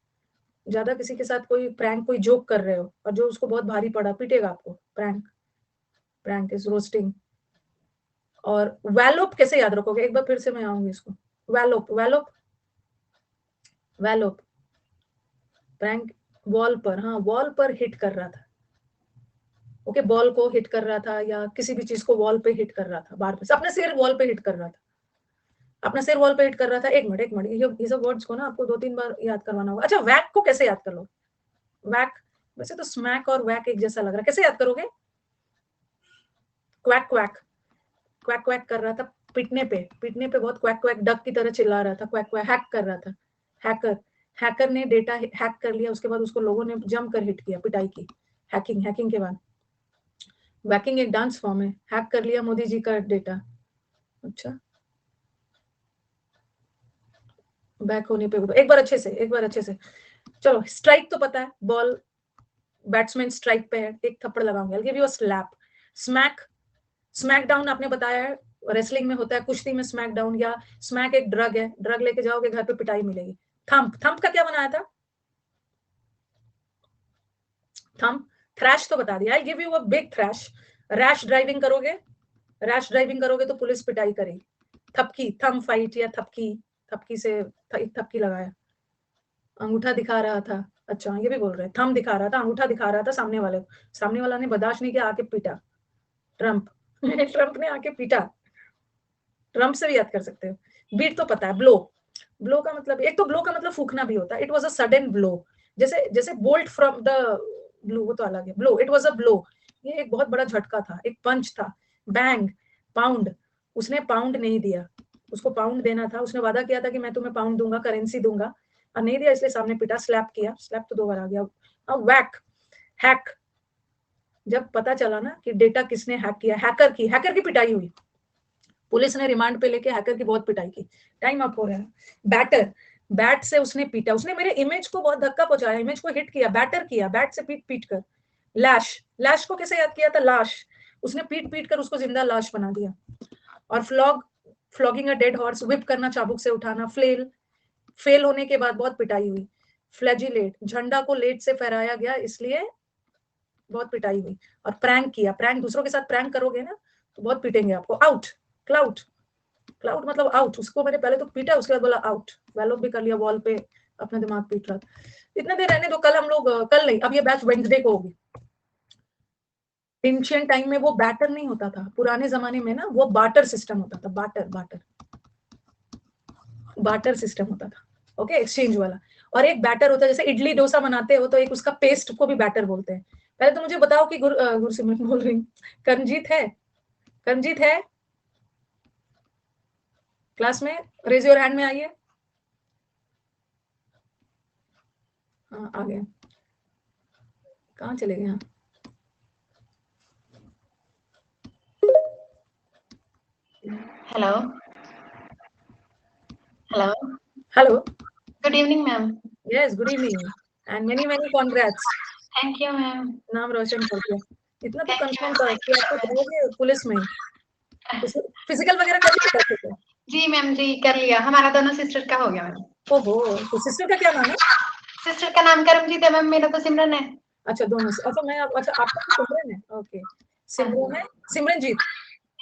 ज्यादा किसी के साथ कोई प्रैंक, कोई जोक कर रहे हो और जो उसको बहुत भारी पड़ा, पीटेगा आपको, प्रैंक, प्रैंक इज रोस्टिंग। और वैलोप कैसे याद रखोगे? एक बार फिर से मैं आऊंगी इसको। वैलोप, वैलोप, वैलोप, प्रैंक वॉल पर, हाँ वॉल पर हिट कर रहा था। ओके, बॉल को हिट कर रहा था या किसी भी चीज को वॉल पे हिट कर रहा था, बार पे अपने सिर वॉल पे हिट कर रहा था, अपना सिर वॉल पे हिट कर रहा था। एक मिनट, ये सब वर्ड्स को ना आपको 2-3 बार याद करवाना होगा। अच्छा, वैक को कैसे याद कर लो? वैक, वैसे तो स्मैक और वैक एक जैसा लग रहा है, कैसे याद करोगे? क्वैक क्वैक, क्वैक क्वैक कर रहा था पिटने पे बहुत क्वैक क्वैक डक की तरह चिल्ला रहा था, क्वैक क्वैक हैक कर रहा था। हैकर, हैकर ने डेटा हैक कर लिया, उसके बाद उसको लोगों ने जम कर हिट किया, पिटाई की। हैकिंग, हैकिंग के बाद वैकिंग एक डांस फॉर्म है। हैक कर लिया मोदी जी का डेटा। अच्छा, बैक होने पे एक बार अच्छे से चलो। स्ट्राइक तो पता है, बॉल बैट्समैन स्ट्राइक पे है, एक थप्पड़ लगाऊंगा, give you a slap. Smack, smack down आपने बताया है, रेसलिंग में होता है, कुश्ती में स्मैक डाउन, या स्मैक एक ड्रग है, ड्रग लेके जाओगे घर पे पिटाई मिलेगी। थंप, थंप का क्या बनाया था? थंप। थ्रैश तो बता दिया, I give you a big trash. Rash driving करोगे, रैश ड्राइविंग करोगे तो पुलिस पिटाई करेगी। थपकी, थंब फाइट या थपकी, थपकी से एक थपकी लगाया। अंगूठा दिखा रहा था, अच्छा ये भी बोल रहे हैं, थंब दिखा रहा था, अंगूठा दिखा रहा था सामने वाले को, सामने वाला ने बर्दाश्त नहीं किया, आके पीटा। ट्रंप ट्रंप ने आके पीटा। ट्रंप से भी याद कर सकते हो। बीट तो पता है, ब्लो, ब्लो का मतलब, एक तो ब्लो का मतलब फूकना भी होता है। It was a sudden blow, जैसे जैसे बोल्ट फ्रॉम द ब्लू, वो तो अलग है। Blow, it was a blow, ये एक बहुत बड़ा झटका था, एक पंच था। बैंग, पाउंड, उसने पाउंड नहीं दिया, उसको पाउंड देना था, उसने वादा किया था कि मैं तुम्हें पाउंड दूंगा, करेंसी दूंगा, और नहीं दिया, इसलिए सामने पिटा। स्लैप किया, स्लैप तो 2 बार आ गया। अब वैक, हैक, जब पता चला ना कि डेटा किसने हैक किया, हैकर की पिटाई हुई, पुलिस ने रिमांड पे लेके हैकर की बहुत पिटाई की। टाइम अप हो रहा है। बैटर, बैट से उसने पीटा, उसने मेरे इमेज को बहुत धक्का पहुंचाया, इमेज को हिट किया, बैटर किया, बैट से पीट पीट कर। लैश, लैश को कैसे याद किया था? लाश, उसने पीट पीट कर उसको जिंदा लाश बना दिया। और flog, flogging a dead horse, whip करना, चाबुक से उठाना। फ्लेल, फेल होने के बाद बहुत पिटाई हुई। फ्लैजिलेट, झंडा को लेट से फहराया गया, इसलिए बहुत पिटाई हुई। और प्रैंक किया, प्रैंक, दूसरों के साथ प्रैंक करोगे ना तो बहुत पीटेंगे आपको। आउट, क्लाउड, क्लाउड मतलब आउट, उसको मैंने पहले तो पीटा, उसके बाद बोला आउट। वैलोप भी कर लिया, वॉल पे अपना दिमाग पीट रहा। इतने देर रहने दो, कल हम लोग, कल नहीं, अब ये बैच वेडनेसडे को होगी। एंशिएंट टाइम में वो बैटर नहीं होता था, पुराने जमाने में ना वो बाटर सिस्टम होता था, बाटर, बाटर, बाटर सिस्टम होता था। ओके, एक्सचेंज वाला। और एक बैटर होता है, जैसे इडली डोसा बनाते हो तो एक उसका पेस्ट को भी बैटर बोलते हैं। पहले तो मुझे बताओ कि गुरसिमरन बोल रही हूँ, कर्मजीत है, कर्मजीत है क्लास में? रेज योर हैंड में आइए। हाँ आ गए, कहाँ चले गए? हाँ, Hello. Hello. Hello, Good evening, ma'am. Yes good evening and many many congrats. Thank you, ma'am. नाम रोशन कर दिया। इतना तो Thank you, कंफर्म ma'am. था कि आपको जाओगे पुलिस में। फिजिकल वगैरह कर लिया करते थे? जी मैम जी कर लिया, हमारा दोनों सिस्टर का हो गया मैम। ओहो, तो सिस्टर का क्या नाम है? सिस्टर का नाम करमजीत है मैम, मेरा तो सिमरन है। अच्छा दोनों से, अच्छा मैं, अच्छा आपका तो सिमरन है, ओके। हाँ सिमरन है, Simranjeet,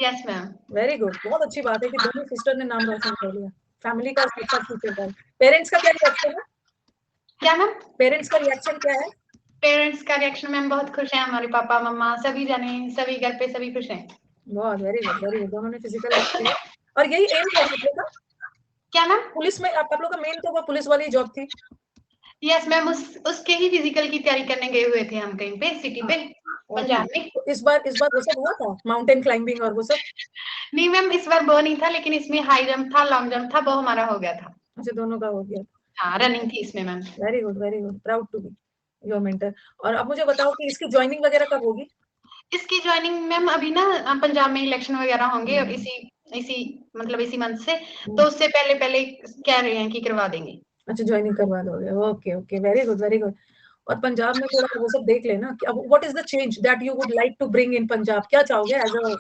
yes ma'am. Very good, बहुत अच्छी बात है कि दोनों सिस्टर ने नाम रोशन कर लिया। फैमिली का अच्छा फ्यूचर है। पेरेंट्स का क्या रिएक्शन है? क्या मैम? पेरेंट्स का रिएक्शन क्या है? पेरेंट्स का रिएक्शन मैम बहुत खुश है, हमारे पापा मम्मा सभी जाने, सभी घर पे सभी खुश हैं। बहुत, वेरी गुड, वेरी गुड, दोनों ने फिजिकल किया। और यही एम था आप लोग का? क्या मैम? पुलिस में आप लोग का मेन तो वो पुलिस वाली जॉब थी? यस मैम, उसके ही फिजिकल की तैयारी करने गए हुए थे हम कहीं पे सिटी पे, पंजाब में। तो इस बार वो सब हुआ था, माउंटेन क्लाइंबिंग और वो सब? नहीं मैम, इस बार वो नहीं था, लेकिन इसमें हाई जंप था, लॉन्ग जंप था, वो हमारा हो गया था। अच्छा दोनों का हो गया। हाँ रनिंग थी इसमें ma'am. Very good, very good, proud to be your mentor. और अब मुझे बताओ कि इसकी ज्वाइनिंग वगैरह कब होगी? इसकी ज्वाइनिंग मैम अभी ना पंजाब में इलेक्शन वगैरह होंगे और इसी इसी मतलब इसी मंथ से, तो उससे पहले पहले कह रहे हैं कि करवा देंगे। अच्छा ज्वाइनिंग करवा दोगे, okay okay, very good, very good. और पंजाब में थोड़ा वो सब देख लेना कि अब what is the change that you would like to bring in Punjab, क्या चाहोगे as a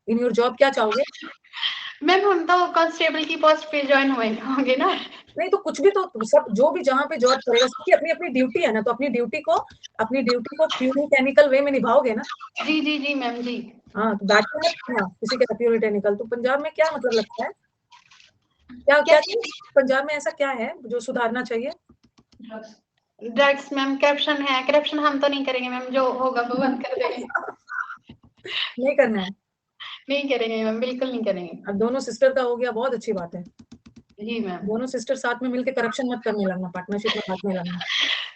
in your job, क्या चाहोगे? मैम हम तो कांस्टेबल की पोस्ट पे ज्वाइन हुए होंगे ना। नहीं तो कुछ भी तो, सब जो भी जहाँ पे जॉब करेगा सबकी अपनी अपनी ड्यूटी है ना, तो अपनी ड्यूटी को प्यूरिटेक्निकल वे में निभाओगे ना। जी जी जी मैम जी। हाँ तो बैठो मत हाँ, किसी का प्यूरिटेक्निकल। तो पंजाब में क्या मतलब लगता है, क्या क्या क्या चीज पंजाब में ऐसा क्या है जो सुधारना चाहिए? ड्रग्स मैम, करप्शन है। करप्शन हम तो नहीं करेंगे मैम, जो होगा वो बंद कर देंगे। नहीं करना है। नहीं करेंगे मैम, बिल्कुल नहीं करेंगे। अब दोनों सिस्टर का हो गया, बहुत अच्छी बात है। जी मैम। दोनों सिस्टर साथ में मिलके करप्शन मत करने लगना, पार्टनरशिप में हाथ नहीं लगना।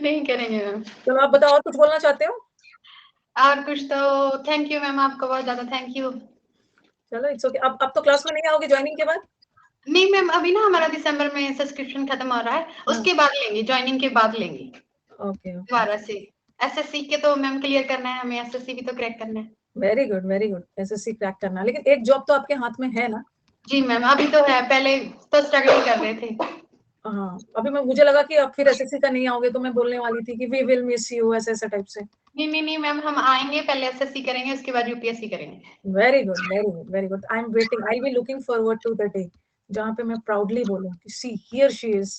नहीं करेंगे मैम। चलो आप बताओ, और कुछ बोलना चाहते हो? और कुछ तो थैंक यू मैम, आपका बहुत ज़्यादा थैंक यू। चलो इट्स ओके। अब तो क्लास में नहीं आओगे जॉइनिंग के बाद? नहीं मैम, अभी ना हमारा दिसंबर में सब्सक्रिप्शन खत्म हो रहा है, हाँ। उसके बाद लेंगे, जॉइनिंग के बाद लेंगे ओके ओके। दोबारा से। एसएससी के तो मैम क्लियर करना है हमें, एसएससी भी तो क्रैक करना है। Very good very good. SSC crack करना, लेकिन एक जॉब तो आपके हाथ में है ना? जी मैम, अभी तो है, पहले तो स्ट्रगल कर रहे थे। हाँ, अभी मुझे लगा कि अब फिर एसएससी का नहीं आओगे, तो मैं बोलने वाली थी कि वी विल मिस यू, ऐसे टाइप से। नहीं मैम, हम आएंगे, पहले एसएससी करेंगे, उसके बाद यूपीएससी करेंगे। Very good very good very good. I am waiting, I be looking forward to the day जहाँ पे मैं प्राउडली बोलूँ कि see here she is,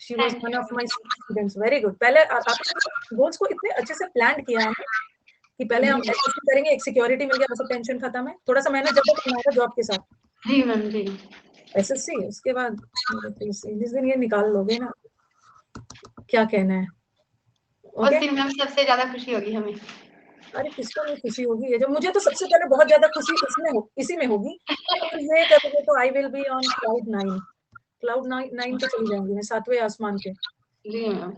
she was Thank one you. Of my students. Very good. पहले आपने गोल्स को इतने अच्छे से प्लान किया है ना, कि पहले हम एसएससी करेंगे, एक सिक्योरिटी मिल गया, बस टेंशन खत्म है, थोड़ा सा मेहनत जब तक करना होगा जॉब के साथ। जी मैम जी। एसएससी उसके बाद जिस दिन ये निकाल लोगे ना, क्या कहना है। उस ओके। दिन मैम सबसे ज्यादा खुशी होगी हमें। अरे किसको नहीं खुशी होगी, ये जो मुझे तो सबसे पहले बहुत ज्यादा खुशी इसी में होगी। तो ये करोगे तो I will be on cloud 9। Cloud 9 पे चली जाऊंगी मैं, 7वें आसमान पे। जी मैम।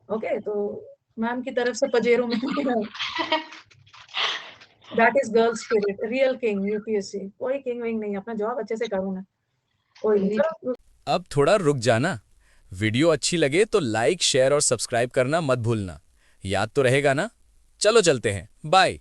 ओके, तो मैम की तरफ से पजेरों में that is girl spirit, real king UPSC. कोई किंग विंग नहीं, अपना जॉब अच्छे से करो ना, कोई नहीं। जी चलो अब थोड़ा रुक जाना। वीडियो अच्छी लगे तो लाइक शेयर और सब्सक्राइब करना मत भूलना। याद तो रहेगा ना? चलो चलते हैं, बाय।